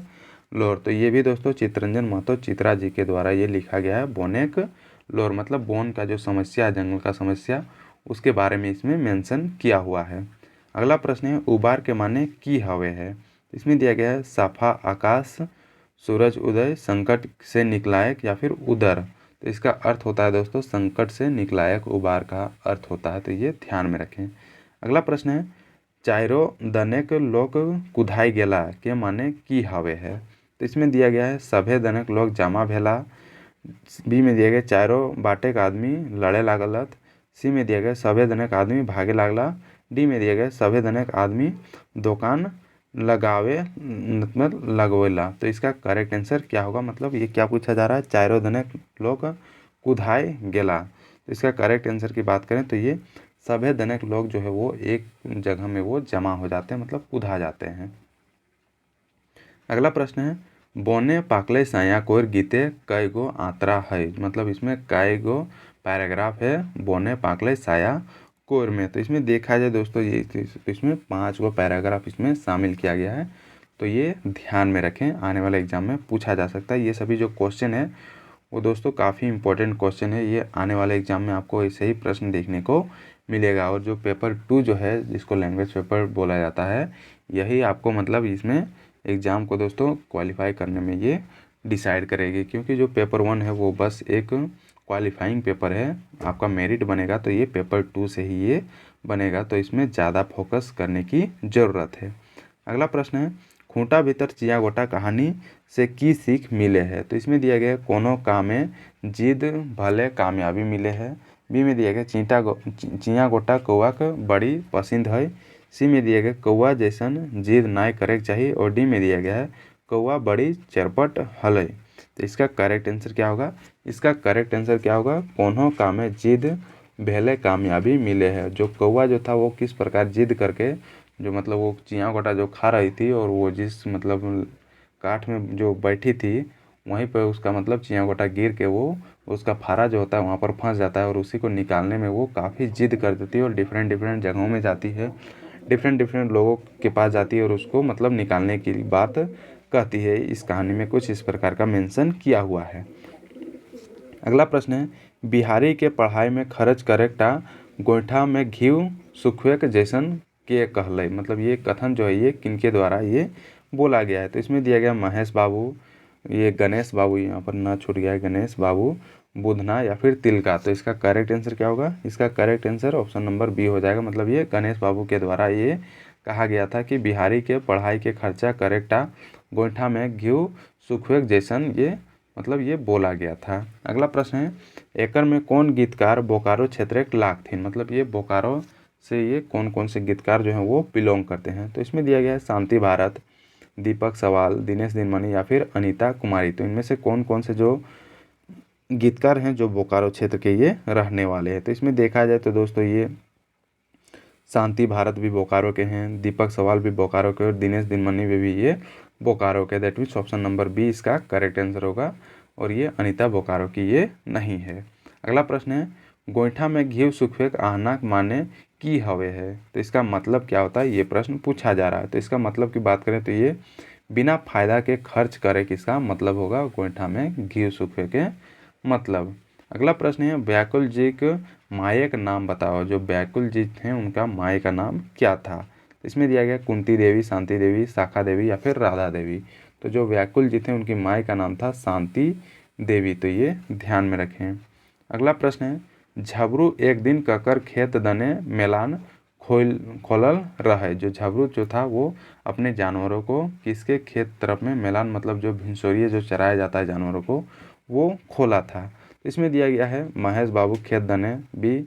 लोर। तो ये भी दोस्तों चितरंजन महतो चित्रा जी के द्वारा ये लिखा गया है बोनेक लोर, मतलब बोन का जो समस्या है, जंगल का समस्या, उसके बारे में इसमें मेंशन किया हुआ है। अगला प्रश्न है, उबार के माने की हवे है। इसमें दिया गया है साफा आकाश, सूरज उदय, संकट से निकलायक या फिर उदर। तो इसका अर्थ होता है दोस्तों संकट से निकलायक उबार का अर्थ होता है, तो ये ध्यान में रखें। अगला प्रश्न है, चारो दनेक लोग कुधाई गेला के माने की हवे है। तो इसमें दिया गया है सभे दनेक लोग जमा भेला। बी में दिया गया चारों बाटे का आदमी लड़े लागलत। सी में दिया गया सभे दनेक आदमी भागे लागला। डी में दिया गया सभे दनेक आदमी दुकान लगावे मतलब लगवेला। तो इसका करेक्ट आंसर क्या होगा, मतलब ये क्या पूछा जा रहा है, चारों दनेक लोग कुधाए गेला। तो इसका करेक्ट आंसर की बात करें तो ये सभे दनेक लोग जो है वो एक जगह में वो जमा हो जाते हैं, मतलब कुधा जाते हैं। अगला प्रश्न है, बोने पाकले साया कोर गीते कई गो आंतरा है। मतलब इसमें कई गो पैराग्राफ है बोने पाकले साया कोर में। तो इसमें देखा जाए दोस्तों ये इसमें 5 गो पैराग्राफ इसमें शामिल किया गया है, तो ये ध्यान में रखें, आने वाले एग्जाम में पूछा जा सकता है। ये सभी जो क्वेश्चन है वो दोस्तों काफ़ी इंपॉर्टेंट क्वेश्चन है, ये आने वाले एग्जाम में आपको ऐसे ही प्रश्न देखने को मिलेगा। और जो पेपर 2 जो है जिसको लैंग्वेज पेपर बोला जाता है, यही आपको मतलब इसमें एग्ज़ाम को दोस्तों क्वालिफाई करने में ये डिसाइड करेगी। क्योंकि जो पेपर 1 है वो बस एक क्वालिफाइंग पेपर है, आपका मेरिट बनेगा तो ये पेपर 2 से ही ये बनेगा, तो इसमें ज़्यादा फोकस करने की ज़रूरत है। अगला प्रश्न है, खूंटा भीतर चिया गोटा कहानी से की सीख मिले है। तो इसमें दिया गया कोनो कामे जिद भले कामयाबी मिले है। बी में दिया गया चिया गोटा कौआ के बड़ी पसंद है। सी में दिया गया कौआ जैसन जिद नाय करे चाहिए। और डी में दिया गया है कौआ बड़ी चरपट हल। तो इसका करेक्ट आंसर क्या होगा, इसका करेक्ट आंसर क्या होगा, कोनो कामे जिद भले कामयाबी मिले है। जो कौआ जो था वो किस प्रकार जिद करके जो मतलब वो चिया गोटा जो खा रही थी और वो जिस मतलब काठ में जो बैठी थी वहीं पर उसका मतलब चिया गोटा गिर के वो उसका फारा जो होता है वहाँ पर फंस जाता है, और उसी को निकालने में वो काफ़ी जिद कर देती है और डिफरेंट जगहों में जाती है, डिफरेंट लोगों के पास जाती है और उसको मतलब निकालने की बात कहती है। इस कहानी में कुछ इस प्रकार का मेंशन किया हुआ है। अगला प्रश्न है, बिहारी के पढ़ाई में खर्च करेक्टा गोईठा में घीव सुखवे के जैसन के कहले। मतलब ये कथन जो है ये किनके द्वारा ये बोला गया है। तो इसमें दिया गया महेश बाबू, ये गणेश बाबू, यहाँ पर ना छूट गया है गणेश बाबू, बुधना या फिर तिलका। तो इसका करेक्ट आंसर क्या होगा, इसका correct answer option number B हो जाएगा। मतलब ये गणेश बाबू के द्वारा ये कहा गया था कि बिहारी के पढ़ाई के खर्चा करेक्टा गोईठा में घीव सुखवे जैसन, ये मतलब ये बोला गया था। अगला प्रश्न है, एकर में कौन गीतकार बोकारो क्षेत्र के लाग थे। मतलब ये बोकारो से ये कौन कौन से गीतकार जो हैं वो बिलोंग करते हैं। तो इसमें दिया गया है शांति भारत, दीपक सवाल, दिनेश दिनमणि या फिर अनीता कुमारी। तो इनमें से कौन कौन से जो गीतकार हैं जो बोकारो क्षेत्र के ये रहने वाले हैं। तो इसमें देखा जाए तो दोस्तों ये शांति भारत भी बोकारो के हैं, दीपक सवाल भी बोकारो के और दिनेश दिनमणि भी ये बोकारो के। That means option number B इसका करेक्ट आंसर होगा, और ये अनीता बोकारो की ये नहीं है। अगला प्रश्न है, गोईठा में घीव सुखवे आहना माने की हवे है। तो इसका मतलब क्या होता है, ये प्रश्न पूछा जा रहा है। तो इसका मतलब की बात करें तो ये बिना फायदा के खर्च करे किसका मतलब होगा गोइठा में घी सूखे के मतलब। अगला प्रश्न है व्याकुल जी के माए का नाम बताओ। जो व्याकुल जी थे उनका माए का नाम क्या था? इसमें दिया गया कुंती देवी, शांति देवी, शाखा देवी या फिर राधा देवी। तो जो व्याकुल जी थे उनकी माए का नाम था शांति देवी, तो ये ध्यान में रखें। अगला प्रश्न है झबरू एक दिन ककर खेत दने मेलान खोलल रहे। जो झबरू जो था वो अपने जानवरों को किसके खेत तरफ में मेलान मतलब जो भिनसोरिया जो चराया जाता है जानवरों को वो खोला था। इसमें दिया गया है महेश बाबू खेत दने, बी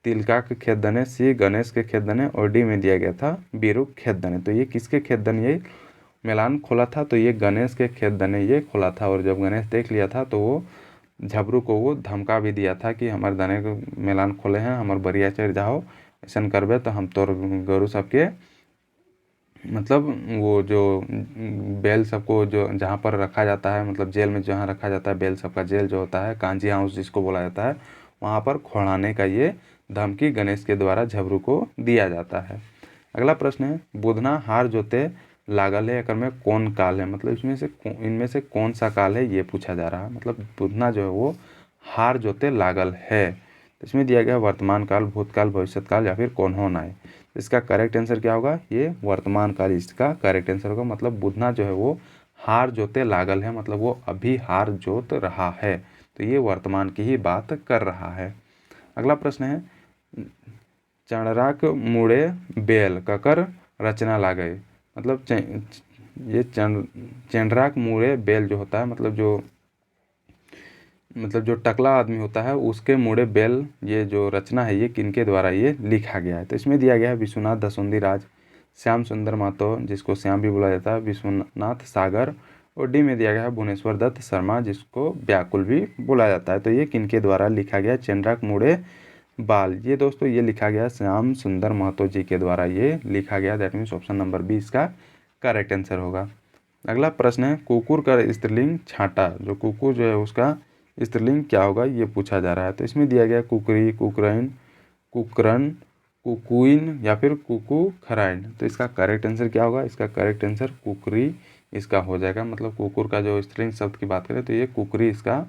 तिलका के खेत दने, सी गणेश के खेत दने और डी में दिया गया था बीरू खेत दने। तो ये किसके खेत दने ये मेलान खोला था? तो ये गणेश के खेत दने ये खोला था। और जब गणेश देख लिया था तो वो झबरू को वो धमका भी दिया था कि हमारे दने को मेलान खोले हैं, हमार बरिया चढ़ जाओ, ऐसा करबे तो हम तोर गरु सबके मतलब वो जो बैल सबको जो जहाँ पर रखा जाता है मतलब जेल में जहाँ रखा जाता है बैल सबका जेल जो होता है कांजी हाउस जिसको बोला जाता है वहाँ पर खोड़ाने का ये धमकी गणेश के द्वारा झबरू को दिया जाता है। अगला प्रश्न है बुधना हार जोते लागल है अकर में कौन काल है? मतलब इनमें से कौन सा काल है ये पूछा जा रहा है। मतलब बुधना जो है वो हार जोते लागल है। तो इसमें दिया गया वर्तमान काल, भूतकाल, भविष्य काल या फिर कौन होना है। इसका करेक्ट आंसर क्या होगा? ये वर्तमान काल इसका करेक्ट आंसर होगा। मतलब बुधना जो है वो हार जोते लागल है मतलब वो अभी हार जोत रहा है, तो ये वर्तमान की ही बात कर रहा है। अगला प्रश्न है चंडराक मुड़े बेल ककर रचना लागे। मतलब ये चंडराक मुड़े बेल जो होता है मतलब जो टकला आदमी होता है उसके मुड़े बेल ये जो रचना है ये किनके द्वारा ये लिखा गया है? तो इसमें दिया गया है विश्वनाथ दसुंदी राज, श्याम सुंदर महतो जिसको श्याम भी बुलाया जाता है, विश्वनाथ सागर और डी में दिया गया है भुवनेश्वर दत्त शर्मा जिसको व्याकुल भी बुलाया जाता है। तो ये किनके द्वारा लिखा गया? चंद्राक मुड़े बाल ये दोस्तों ये लिखा गया श्याम सुंदर महतो जी के द्वारा ये लिखा गया। That means option number B इसका करेक्ट आंसर होगा। अगला प्रश्न है कुकुर का स्त्रीलिंग छांटा। जो कुकुर जो है उसका स्त्रीलिंग क्या होगा ये पूछा जा रहा है। तो इसमें दिया गया कुकरी, कुकरैन, कुकरन, कुकुइन या फिर कुकू खराइन। तो इसका करेक्ट आंसर क्या होगा? इसका करेक्ट आंसर कुकरी इसका हो जाएगा। मतलब कुकुर का जो स्त्रीलिंग शब्द की बात करें तो ये कुकरी इसका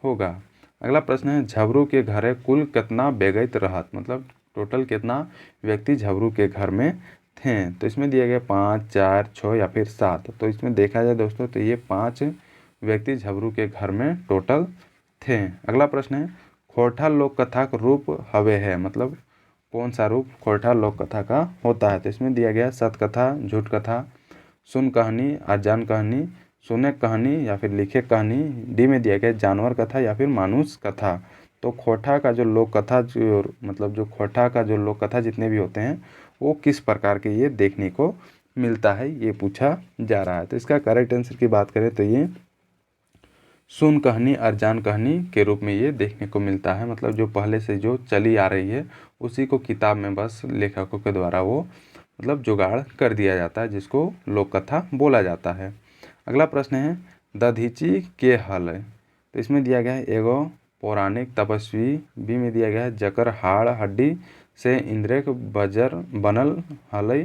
होगा। अगला प्रश्न है झबरू के घरे कुल कितना बेगैत रहत। मतलब टोटल कितना व्यक्ति झबरू के घर में थे? तो इसमें दिया गया 5, 4, 6 या फिर 7। तो इसमें देखा जाए दोस्तों तो ये 5 व्यक्ति झबरू के घर में टोटल थे। अगला प्रश्न है खोरठा लोक कथा का रूप हवे है। मतलब कौन सा रूप खोरठा लोक कथा का होता है? तो इसमें दिया गया सत कथा, झूठ कथा, सुन कहानी, आजान कहानी, सुने कहानी या फिर लिखे कहानी। डी में दिया गया जानवर कथा या फिर मानुष कथा। तो खोरठा का जो लोक कथा जो मतलब जो खोरठा का जो लोक कथा जितने भी होते हैं वो किस प्रकार के ये देखने को मिलता है ये पूछा जा रहा है। तो इसका करेक्ट आंसर की बात करें तो ये सुन कहानी और जान कहानी के रूप में ये देखने को मिलता है। मतलब जो पहले से जो चली आ रही है उसी को किताब में बस लेखकों के द्वारा वो मतलब जुगाड़ कर दिया जाता है जिसको लोक कथा बोला जाता है। अगला प्रश्न है दधीची के हल है। तो इसमें दिया गया है एगो पौराणिक तपस्वी, बी में दिया गया है जकर हाड़ हड्डी से इंद्रिय बजर बनल हलई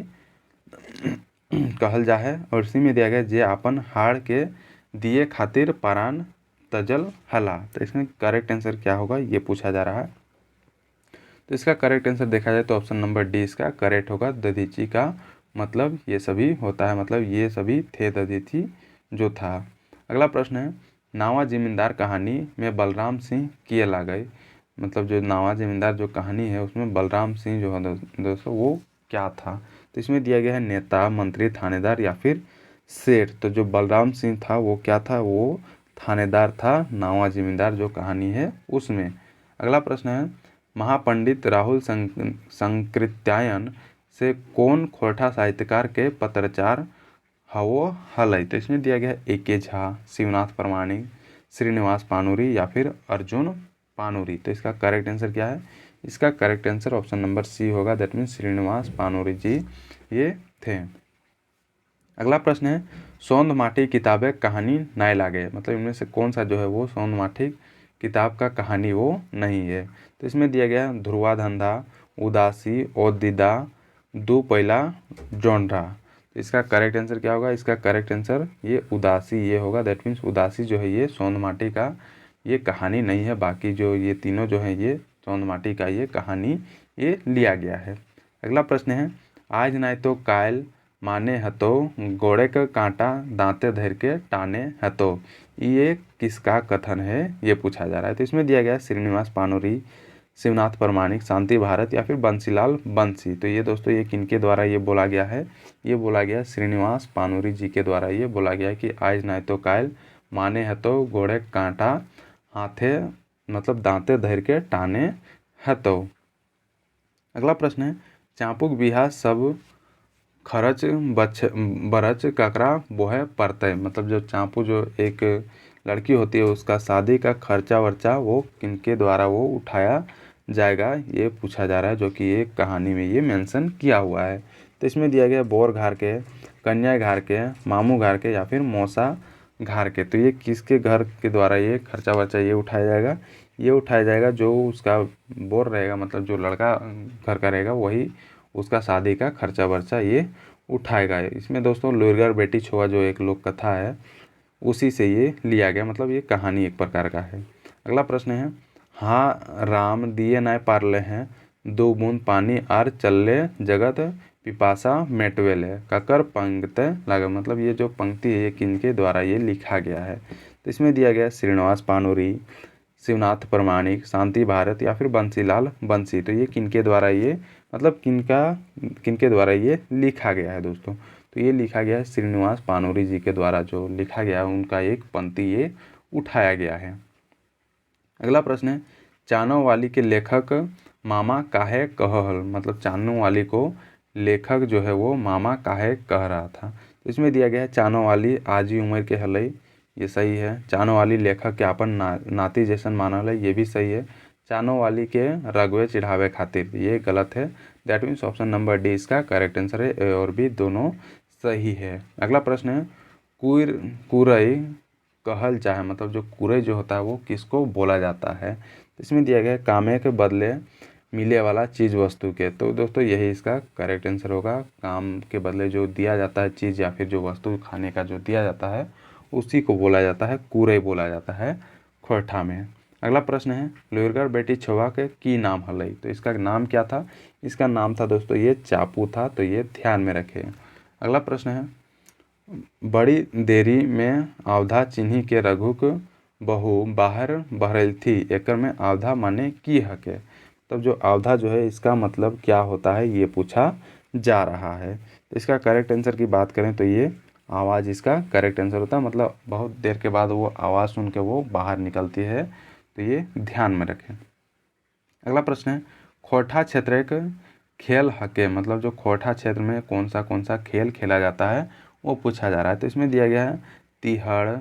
कहल जा है और सी में दिया गया जे अपन हाड़ के दिए खातिर परान तजल हला। तो इसमें करेक्ट आंसर क्या होगा ये पूछा जा रहा है। तो इसका करेक्ट आंसर देखा जाए तो ऑप्शन नंबर डी इसका करेक्ट होगा। दधीची का मतलब ये सभी होता है, मतलब ये सभी थे दधीची जो था। अगला प्रश्न है नावा जमींदार कहानी में बलराम सिंह किए ला गए। मतलब जो नावा जमींदार जो कहानी है उसमें बलराम सिंह जो है दोस्तों वो क्या था? तो इसमें दिया गया है नेता, मंत्री, थानेदार या फिर सेठ। तो जो बलराम सिंह था वो क्या था? वो थानेदार था नावा जमींदार जो कहानी है उसमें। अगला प्रश्न है महापंडित राहुल संकृत्यायन से कौन खोरठा साहित्यकार के पत्राचार हवो हलई। तो इसमें दिया गया है ए.के. झा, शिवनाथ प्रमाणिक, श्रीनिवास पानुरी या फिर अर्जुन पानुरी। तो इसका करेक्ट आंसर क्या है? इसका correct answer option number C होगा। दैट मीन्स श्रीनिवास पानुरी जी ये थे। अगला प्रश्न है सौंद माटी किताबें कहानी नाय लागे। मतलब इनमें से कौन सा जो है वो सौंद माटी किताब का कहानी वो नहीं है। तो इसमें दिया गया ध्रुवा धंधा, उदासी, ओदिदा, दो पैला जोंड्रा। तो इसका करेक्ट आंसर क्या होगा? इसका करेक्ट आंसर ये उदासी ये होगा। दैट मीन्स उदासी जो है ये सोंदमाटी का ये कहानी नहीं है। बाकी जो ये तीनों जो हैं ये सोंदमाटी का ये कहानी ये लिया गया है। अगला प्रश्न है, आज नाय तो कायल माने हतो गोड़े का कांटा दांते धर के टाने हतो, ये किसका कथन है ये पूछा जा रहा है। तो इसमें दिया गया है श्रीनिवास पानोरी, शिवनाथ परमाणिक, शांति भारत या फिर बंसीलाल बंसी। तो ये दोस्तों ये किनके द्वारा ये बोला गया है? ये बोला गया श्रीनिवास पानोरी जी के द्वारा ये बोला गया है कि आज नाय तो कायल माने हतो घोड़े कांटा हाथे मतलब दांते धर के टाने हतो। अगला प्रश्न है, चापुक बिहा सब खर्च बरच ककरा बोहे पड़ते, मतलब जो चापू जो एक लड़की होती है उसका शादी का खर्चा वर्चा वो किनके द्वारा वो उठाया जाएगा ये पूछा जा रहा है, जो कि एक कहानी में ये मेंशन किया हुआ है। तो इसमें दिया गया बोर घार के, कन्या घार के, मामू घार के या फिर मौसा घार के। तो ये किसके घर के द्वारा ये खर्चा वर्चा ये उठाया जाएगा? ये उठाया जाएगा जो उसका बोर रहेगा, मतलब जो लड़का घर का रहेगा वही उसका शादी का खर्चा वर्चा ये उठाएगा। इसमें दोस्तों लुरगर बेटी छोआ जो एक लोक कथा है उसी से ये लिया गया, मतलब ये कहानी एक प्रकार का है। अगला प्रश्न है, हाँ राम दिए नाय पारले हैं दो बूंद पानी आर चलले जगत पिपासा मेटवेले ककर पंक्ति लगा, मतलब ये जो पंक्ति है ये किनके द्वारा ये लिखा गया है? तो इसमें दिया गया श्रीनिवास पानोरी, शिवनाथ परमाणिक, शांति भारत या फिर बंसीलाल बंसी। तो ये किनके द्वारा ये मतलब किनके द्वारा ये लिखा गया है दोस्तों? तो ये लिखा गया है श्रीनिवास पानोरी जी के द्वारा जो लिखा गया है उनका एक पंक्ति ये उठाया गया है। अगला प्रश्न है, चानो वाली के लेखक मामा काहे कहल, मतलब चानो वाली को लेखक जो है वो मामा काहे कह रहा था। तो इसमें दिया गया है चानो वाली आज ही उम्र के हलई, ये सही है। चानो वाली लेखक के अपन नाती जैसन मानल है, ये भी सही है। चानो वाली के रगवे चिढ़ावे खातिर, ये गलत है। That means option number D इसका करेक्ट आंसर है। ए और बी दोनों सही है। अगला प्रश्न है, कुरई कहल चाहे, मतलब जो कुरई जो होता है वो किसको बोला जाता है? तो इसमें दिया गया है कामे के बदले मिले वाला चीज़ वस्तु के। तो दोस्तों यही इसका करेक्ट आंसर होगा। काम के बदले जो दिया जाता है चीज़ या फिर जो वस्तु खाने का जो दिया जाता है उसी को बोला जाता है कुरई बोला जाता है खोरठा में। अगला प्रश्न है, लुरगर बेटी छोआ के की नाम हलई, तो इसका नाम क्या था? इसका नाम था दोस्तों ये चापू था, तो ये ध्यान में रखें। अगला प्रश्न है, बड़ी देरी में आवधा चिन्ही के रघुक बहू बाहर बहरल थी, एकर में आवधा माने की हके। तब जो आवधा जो है इसका मतलब क्या होता है ये पूछा जा रहा है। तो इसका करेक्ट आंसर की बात करें तो ये आवाज़ इसका करेक्ट आंसर होता है, मतलब बहुत देर के बाद वो आवाज़ सुन के वो बाहर निकलती है, तो ये ध्यान में रखें। अगला प्रश्न है, खोरठा क्षेत्र एक खेल हके, मतलब जो खोरठा क्षेत्र में कौन सा खेल खेला जाता है वो पूछा जा रहा है। तो इसमें दिया गया है तिहड़,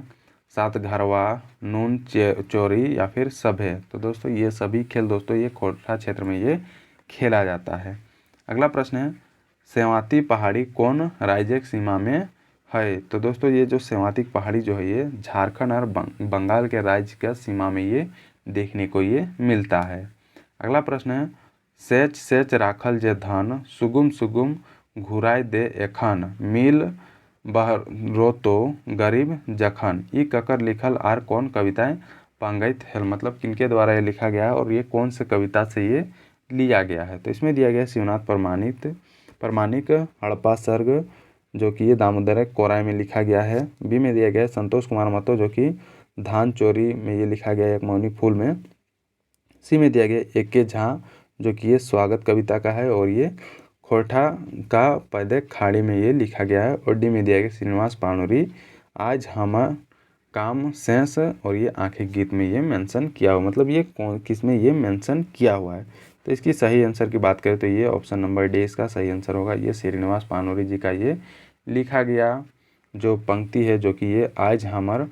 सात घरवा, नून चोरी या फिर सभे। तो दोस्तों ये सभी खेल दोस्तों ये खोरठा क्षेत्र में ये खेला जाता है। अगला प्रश्न है, सेवाती पहाड़ी कौन राज्य की सीमा में है? तो दोस्तों ये जो सेवाती पहाड़ी जो है ये झारखंड और बंगाल के राज्य का सीमा में ये देखने को ये मिलता है। अगला प्रश्न है, सेच सेच राखल जे धन सुगुम सुगुम घुराय दे एखन मिल बहरो तो गरीब जखन, ई ककर लिखल आर कौन कविताएं पंगैत है, मतलब किनके द्वारा ये लिखा गया है और ये कौन से कविता से ये लिया गया है? तो इसमें दिया गया है शिवनाथ परमाणिक हड़प्पा सर्ग जो कि ये दामोदर कोराय में लिखा गया है। बी में दिया गया है संतोष कुमार महतो जो कि धान चोरी में ये लिखा गया है एक मौनी फूल में। सी में दिया गया एके झा जो कि ये स्वागत कविता का है और ये खोरठा का पैदे खाड़ी में ये लिखा गया है। और डी में दिया गया श्रीनिवास पानोरी आज हम काम सेंस और ये आंखें गीत में ये मेंशन किया हुआ, मतलब ये कौन किस में ये मेंशन किया हुआ है? तो इसकी सही आंसर की बात करें तो ये ऑप्शन नंबर डी इसका सही आंसर होगा। ये श्रीनिवास पानोरी जी का ये लिखा गया जो पंक्ति है जो कि ये आज हमर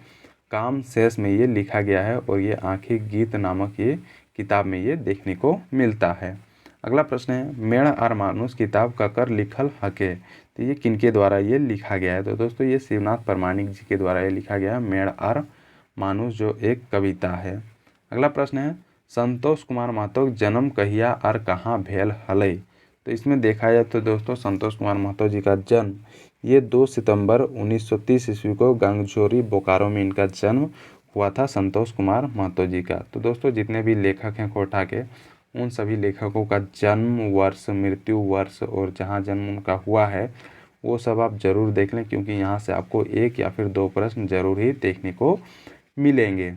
काम शेष में ये लिखा गया है और ये आंखें गीत नामक ये किताब में ये देखने को मिलता है। अगला प्रश्न है, मेढ़ आर मानुष किताब ककर लिखल हके, तो ये किनके द्वारा ये लिखा गया है? तो दोस्तों ये शिवनाथ परमाणिक जी के द्वारा ये लिखा गया है मेढ़ आर मानुष जो एक कविता है। अगला प्रश्न है, संतोष कुमार महतो जन्म कहिया और कहाँ भेल हलई, तो इसमें देखा जाए तो दोस्तों संतोष कुमार महतो जी का जन्म ये 2 सितंबर 1930 ईस्वी को गंगचोरी बोकारो में इनका जन्म हुआ था संतोष कुमार महतो जी का। तो दोस्तों जितने भी लेखक हैं खोरठा के, उन सभी लेखकों का जन्म वर्ष, मृत्यु वर्ष और जहाँ जन्म उनका हुआ है वो सब आप ज़रूर देख लें, क्योंकि यहाँ से आपको 1 या फिर 2 प्रश्न जरूर ही देखने को मिलेंगे।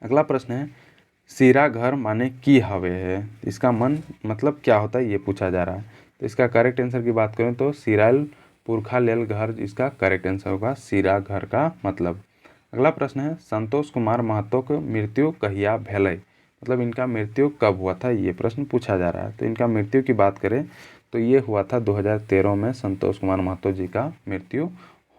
अगला प्रश्न है, सिरा घर माने की हवे है, इसका मतलब क्या होता है ये पूछा जा रहा है। तो इसका करेक्ट आंसर की बात करें तो सिराल पुरखा लेल घर इसका करेक्ट आंसर होगा, सिरा घर का मतलब। अगला प्रश्न है, संतोष कुमार महतो की मृत्यु कहिया भेलै, मतलब इनका मृत्यु कब हुआ था, ये प्रश्न पूछा जा रहा है। तो इनका मृत्यु की बात करें तो ये हुआ था 2013 में संतोष कुमार महतो जी का मृत्यु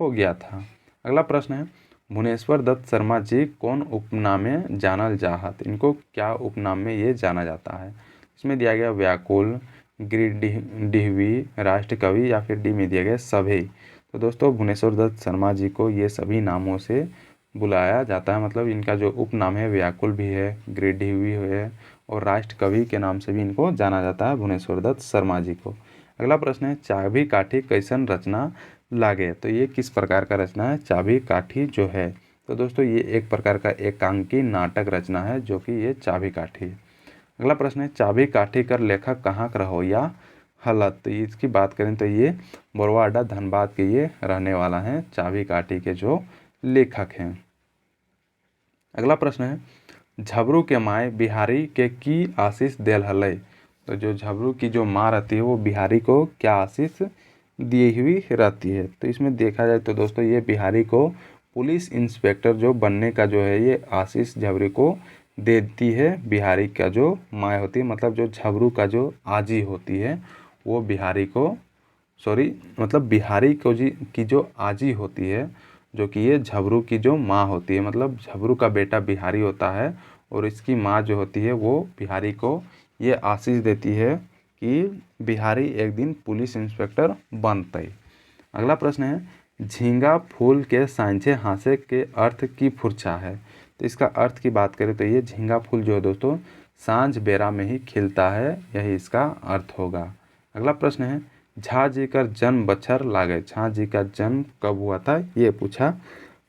हो गया था। अगला प्रश्न है, भुवनेश्वर दत्त शर्मा जी कौन उपनाम में जानल जाहत, इनको क्या उपनाम में ये जाना जाता है। इसमें दिया गया व्याकुल, गिरिडीहवी, राष्ट्र कवि या फिर डी में दिया गया सभी। तो दोस्तों भुवनेश्वर दत्त शर्मा जी को ये सभी नामों से बुलाया जाता है, मतलब इनका जो उपनाम है व्याकुल भी है, गिरिडीहवी है और राष्ट्र कवि के नाम से भी इनको जाना जाता है भुवनेश्वर दत्त शर्मा जी को। अगला प्रश्न है, चाभी काठी कैसन रचना लागे, तो ये किस प्रकार का रचना है चाभी काठी जो है। तो दोस्तों ये एक प्रकार का एकांकी नाटक रचना है जो कि ये चाभी काठी। अगला प्रश्न है, चाभी काठी कर लेखक कहाँ का रहोया हलत, तो इसकी बात करें तो ये बोरवा अड्डा धनबाद के ये रहने वाला है, चाभी काठी के जो लेखक हैं। अगला प्रश्न है, झबरू के माए बिहारी के की आशीष देल हलै, तो जो झबरू की जो माँ रहती है वो बिहारी को क्या आशीष दी हुई रहती है। तो इसमें देखा जाए तो दोस्तों ये बिहारी को पुलिस इंस्पेक्टर जो बनने का जो है ये आशीष झबरू को देती है। बिहारी का जो माँ होती है, मतलब जो झबरू का जो आजी होती है वो बिहारी को मतलब बिहारी को जी की जो आजी होती है, जो कि ये झबरू की जो माँ होती है, मतलब झबरू का बेटा बिहारी होता है और इसकी माँ जो होती है वो बिहारी को ये आशीष देती है कि बिहारी एक दिन पुलिस इंस्पेक्टर बनते। अगला प्रश्न है, झींगा फूल के सांझे हासे के अर्थ की फुरछा है, तो इसका अर्थ की बात करें तो ये झींगा फूल जो है दोस्तों सांझ बेरा में ही खिलता है, यही इसका अर्थ होगा। अगला प्रश्न है, झा जी का जन्म बच्छर लागे, झा जी का जन्म कब हुआ था ये पूछा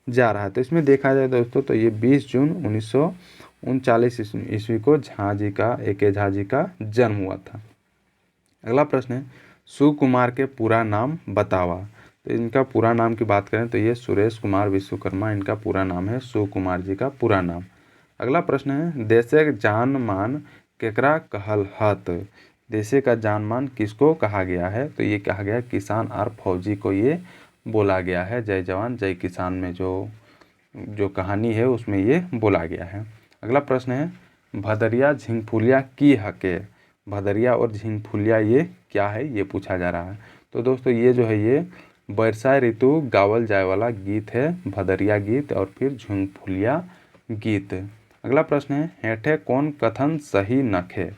जा रहा है। तो इसमें देखा जाए दोस्तों तो ये 20 जून 1939 ईस्वी को झा जी का जन्म हुआ था। अगला प्रश्न है, सुकुमार के पूरा नाम बतावा, तो इनका पूरा नाम की बात करें तो ये सुरेश कुमार विश्वकर्मा इनका पूरा नाम है, सुकुमार जी का पूरा नाम। अगला प्रश्न है, देशे जान मान केकरा कहल हत, देशे का जानमान किसको कहा गया है, तो ये कहा गया किसान और फौजी को ये बोला गया है। जय जवान जय किसान में जो कहानी है उसमें ये बोला गया है। अगला प्रश्न है, भदरिया झिंगफुलिया की हके, भदरिया और झिंगफुलिया ये क्या है ये पूछा जा रहा है। तो दोस्तों ये जो है ये वर्षा ऋतु गावल जाए वाला गीत है, भदरिया गीत और फिर झिंगफुलिया गीत। अगला प्रश्न है, हेठे कौन कथन सही नखे,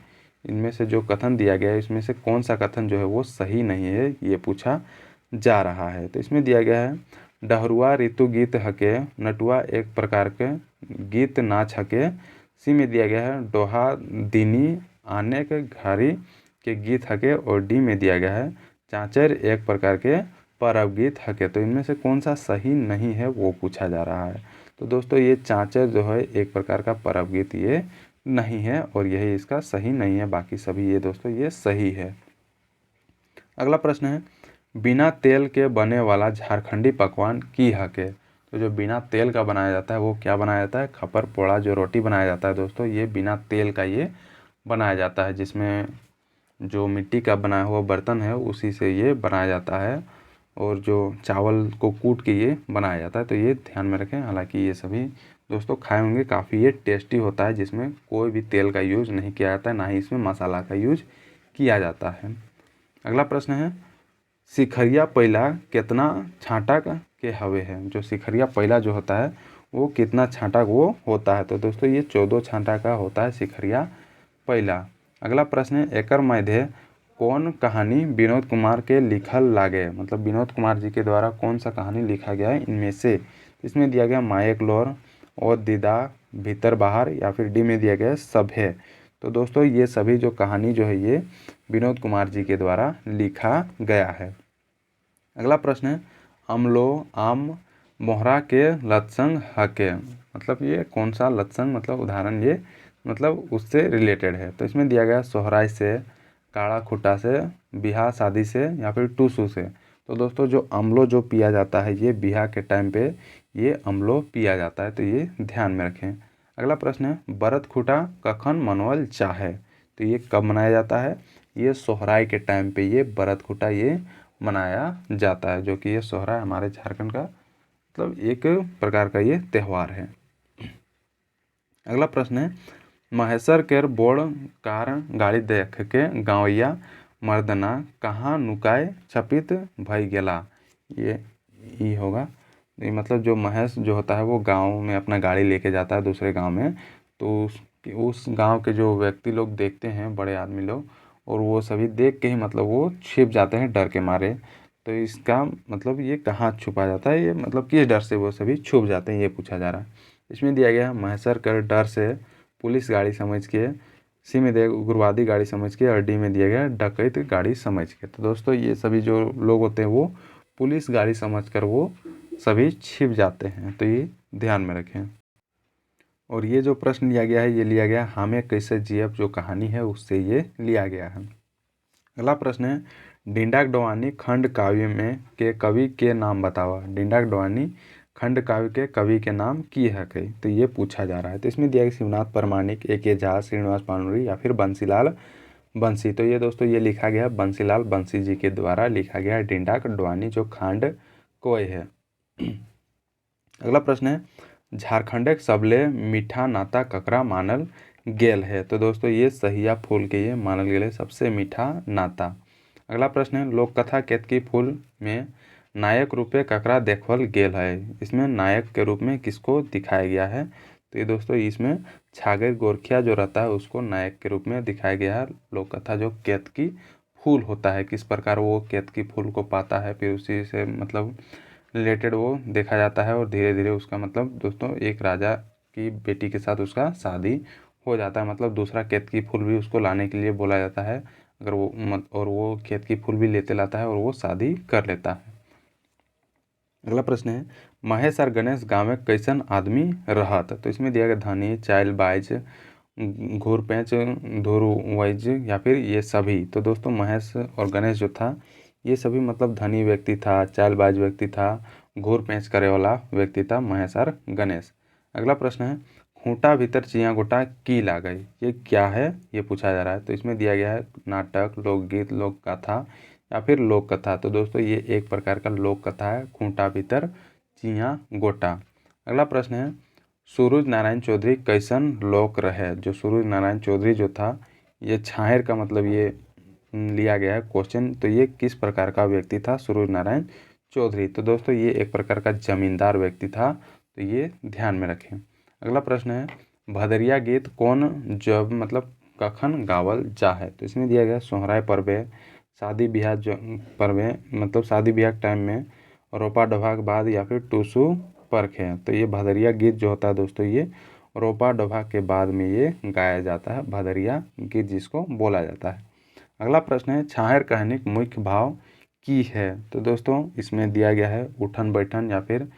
इनमें से जो कथन दिया गया है इसमें से कौन सा कथन जो है वो सही नहीं है ये पूछा जा रहा है। तो इसमें दिया गया है, डहरुआ ऋतु गीत हके, नटुआ एक प्रकार के गीत नाच हके। सी में दिया गया है, डोहा दीनी आने के घड़ी के गीत हके और डी में दिया गया है, चाँचर एक प्रकार के परब गीत हके। तो इनमें से कौन सा सही नहीं है वो पूछा जा रहा है। तो दोस्तों ये चाँचर जो है एक प्रकार का परब गीत ये नहीं है और यही इसका सही नहीं है, बाकी सभी ये दोस्तों ये सही है। अगला प्रश्न है, बिना तेल के बने वाला झारखंडी पकवान की हके, तो जो बिना तेल का बनाया जाता है वो क्या बनाया जाता है, खपर पोड़ा जो रोटी बनाया जाता है दोस्तों ये बिना तेल का ये बनाया जाता है, जिसमें जो मिट्टी का बनाया हुआ बर्तन है उसी से ये बनाया जाता है और जो चावल को कूट के ये बनाया जाता है। तो ये ध्यान में रखें, हालांकि ये सभी दोस्तों खाए होंगे, काफ़ी ये टेस्टी होता है, जिसमें कोई भी तेल का यूज़ नहीं किया जाता है, ना ही इसमें मसाला का यूज किया जाता है। अगला प्रश्न है, सिखरिया पहिला कितना छाँटा के हवे है, जो सिखरिया पहिला जो होता है वो कितना छाँटा वो होता है। तो दोस्तों ये 14 छाँटा का होता है सिखरिया पहिला। अगला प्रश्न है, एकर मध्य कौन कहानी विनोद कुमार के लिखल लागे, मतलब विनोद कुमार जी के द्वारा कौन सा कहानी लिखा गया है इनमें से। इसमें दिया गया मायक लोर और दीदा भीतर बाहर या फिर डी में दिया गया सभ्य। तो दोस्तों ये सभी जो कहानी जो है ये विनोद कुमार जी के द्वारा लिखा गया है। अगला प्रश्न है अम्लो आम मोहरा के लत्संग हके, मतलब ये कौन सा लत्संग, मतलब उदाहरण ये मतलब उससे रिलेटेड है। तो इसमें दिया गया सोहराय से, काड़ा खुट्टा से, बिहा शादी से या फिर टूसू से। तो दोस्तों जो अम्लो जो पिया जाता है ये बिहा के टाइम पे ये अम्लो पिया जाता है, तो ये ध्यान में रखें। अगला प्रश्न है बरत खुटा कखन मनवल चाहे, तो ये कब मनाया जाता है, ये सोहराय के टाइम पे ये बरत खुटा ये मनाया जाता है, जो कि ये सोहराय हमारे झारखंड का मतलब एक प्रकार का ये त्यौहार है। अगला प्रश्न है महेसर केर बोड़ कार गाड़ी देख के गाँवैया मर्दना कहाँ नुकाय छपित भई गेला, ये होगा। ये मतलब जो महेश जो होता है वो गांव में अपना गाड़ी लेके जाता है दूसरे गांव में, तो उस गांव के जो व्यक्ति लोग देखते हैं, बड़े आदमी लोग, और वो सभी देख के ही मतलब वो छिप जाते हैं डर के मारे। तो इसका मतलब ये कहाँ छुपा जाता है, ये मतलब किस डर से वो सभी छुप जाते हैं, ये पूछा जा रहा है। इसमें दिया गया महेसर कर डर से पुलिस गाड़ी समझ के, सी में दिया उग्रवादी गाड़ी समझ के, और डी में दिया गया डकैत गाड़ी समझ के। तो दोस्तों ये सभी जो लोग होते हैं वो पुलिस गाड़ी समझकर वो सभी छिप जाते हैं, तो ये ध्यान में रखें। और ये जो प्रश्न लिया गया है ये लिया गया हमें कैसे जियब जो कहानी है उससे ये लिया गया है। अगला प्रश्न है डिंडाक डवानी खंड काव्य में के कवि के नाम बतावा, डिंडाक डवानी खंड काव्य के कवि के नाम की है कई, तो ये पूछा जा रहा है। तो इसमें दिया गया शिवनाथ परमाणिक, A.K. झा, श्रीनिवास पानुरी या फिर बंसीलाल बंसी। तो ये दोस्तों ये लिखा गया बंसीलाल बंसी जी के द्वारा लिखा गया डिंडाक डवानी जो खंड कोय है। अगला प्रश्न है झारखंडक सबले मीठा नाता ककरा मानल गेल है, तो दोस्तों ये सहिया फूल के ये मानल गेल है सबसे मीठा नाता। अगला प्रश्न है लोक कथा केतकी फूल में नायक रूपे ककरा देखल गेल है, इसमें नायक के रूप में किसको दिखाया गया है, तो ये दोस्तों इसमें छागर गोरखिया जो रहता है उसको नायक के रूप में दिखाया गया है। लोक कथा जो केतकी फूल होता है किस प्रकार वो केतकी फूल को पाता है, फिर उसी से मतलब रिलेटेड वो देखा जाता है, और धीरे धीरे उसका मतलब दोस्तों एक राजा की बेटी के साथ उसका शादी हो जाता है, मतलब दूसरा केतकी फूल भी उसको लाने के लिए बोला जाता है, अगर वो और वो केतकी फूल भी लेते लाता है और वो शादी कर लेता है। अगला प्रश्न है महेश और गणेश गाँव में कैसन आदमी रहत, तो इसमें दिया गया धनी, चाइल बाइज, घूर पेंच, धोरू वाइज या फिर ये सभी। तो दोस्तों महेश और गणेश जो था ये सभी मतलब धनी व्यक्ति था, चालबाज व्यक्ति था, घूर पेंच करे वाला व्यक्ति था महेश और गणेश। अगला प्रश्न है खूंटा भीतर चिया गोटा की ला गई, ये क्या है ये पूछा जा रहा है। तो इसमें दिया गया है नाटक, लोकगीत, लोक कथा या फिर लोक कथा। तो दोस्तों ये एक प्रकार का लोक कथा है खूंटा भीतर चिया गोटा। अगला प्रश्न है सूरज नारायण चौधरी कैसन लोक रहे, जो सूरज नारायण चौधरी जो था ये छाहेर का मतलब ये लिया गया है क्वेश्चन, तो ये किस प्रकार का व्यक्ति था सूरज नारायण चौधरी, तो दोस्तों ये एक प्रकार का जमींदार व्यक्ति था, तो ये ध्यान में रखें। अगला प्रश्न है भदरिया गीत कौन जब मतलब कखन गावल जा है, तो इसमें दिया गया सोहराय पर्वे, शादी ब्याह पर्वे मतलब शादी ब्याह के टाइम में, रोपा डोभा के बाद या फिर टूसू परख है। तो ये भदरिया गीत जो होता है दोस्तों ये रोपा डोभा के बाद में ये गाया जाता है, भदरिया गीत जिसको बोला जाता है। अगला प्रश्न है छाहेर कहनी का मुख्य भाव की है, तो दोस्तों इसमें दिया गया है उठन बैठन या फिर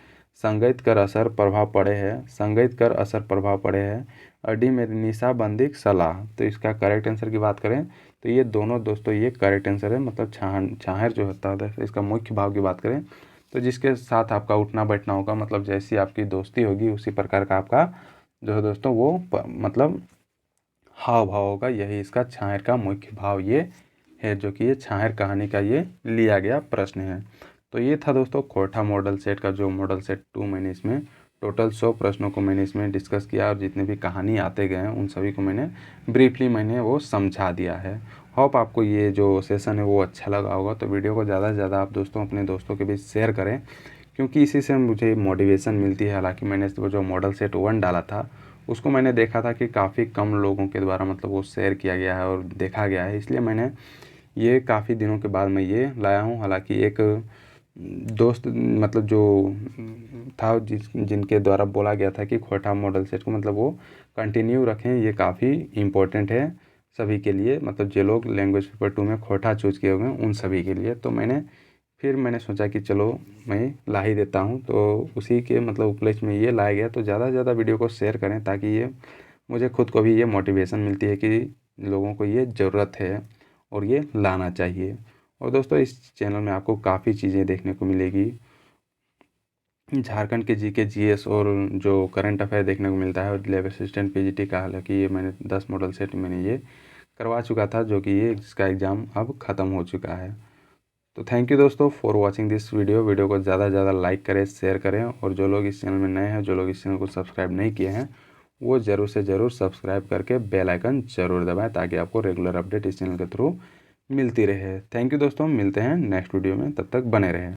संगीत कर असर प्रभाव पड़े है, संगीत कर असर प्रभाव पड़े है, अडी में निशाबंदी सलाह। तो इसका करेक्ट आंसर की बात करें तो ये दोनों दोस्तों ये करेक्ट आंसर है, मतलब छाहेर जो होता है इसका मुख्य भाव की बात करें तो जिसके साथ आपका उठना बैठना होगा, मतलब जैसी आपकी दोस्ती होगी उसी प्रकार का आपका जो है दोस्तों वो मतलब हाव भाव होगा, यही इसका छाहेर का मुख्य भाव ये है, जो कि ये छाहेर कहानी का ये लिया गया प्रश्न है। तो ये था दोस्तों खोरठा मॉडल सेट का जो मॉडल सेट 2 मैंने इसमें टोटल 100 प्रश्नों को मैंने इसमें डिस्कस किया, और जितने भी कहानी आते गए हैं उन सभी को मैंने ब्रीफली मैंने वो समझा दिया है। होप आपको ये जो सेशन है वो अच्छा लगा होगा, तो वीडियो को ज़्यादा से ज़्यादा आप दोस्तों अपने दोस्तों के बीच शेयर करें, क्योंकि इसी से मुझे मोटिवेशन मिलती है। हालांकि मैंने वो जो मॉडल सेट 1 डाला था उसको मैंने देखा था कि काफ़ी कम लोगों के द्वारा मतलब वो शेयर किया गया है और देखा गया है, इसलिए मैंने ये काफ़ी दिनों के बाद मैं ये लाया हूँ। हालांकि एक दोस्त मतलब जो था जिनके द्वारा बोला गया था कि खोरठा मॉडल सेट को मतलब वो कंटिन्यू रखें, ये काफ़ी इम्पोर्टेंट है सभी के लिए, मतलब जो लोग लैंग्वेज पेपर 2 में खोरठा चूज किए हुए हैं उन सभी के लिए। तो मैंने फिर मैंने सोचा कि चलो मैं ला ही देता हूँ, तो उसी के मतलब उपलक्ष्य में ये लाया गया। तो ज़्यादा से ज़्यादा वीडियो को शेयर करें ताकि ये मुझे खुद को भी ये मोटिवेशन मिलती है कि लोगों को ये ज़रूरत है और ये लाना चाहिए। और दोस्तों इस चैनल में आपको काफ़ी चीज़ें देखने को मिलेगी। झारखंड के जीके जीएस और जो करंट अफेयर देखने को मिलता है, और लैब असिस्टेंट पीजीटी का, हालांकि ये मैंने 10 मॉडल सेट मैंने ये करवा चुका था, जो कि ये इसका एग्ज़ाम अब ख़त्म हो चुका है। तो थैंक यू दोस्तों फॉर वाचिंग दिस वीडियो को ज़्यादा से ज़्यादा लाइक करें, शेयर करें, और जो लोग इस चैनल में नए हैं, जो लोग इस चैनल को सब्सक्राइब नहीं किए हैं, वो ज़रूर से ज़रूर सब्सक्राइब करके बेल आइकन ज़रूर दबाएं ताकि आपको रेगुलर अपडेट इस चैनल के थ्रू मिलती रहे। थैंक यू दोस्तों, मिलते हैं नेक्स्ट वीडियो में, तब तक बने रहें।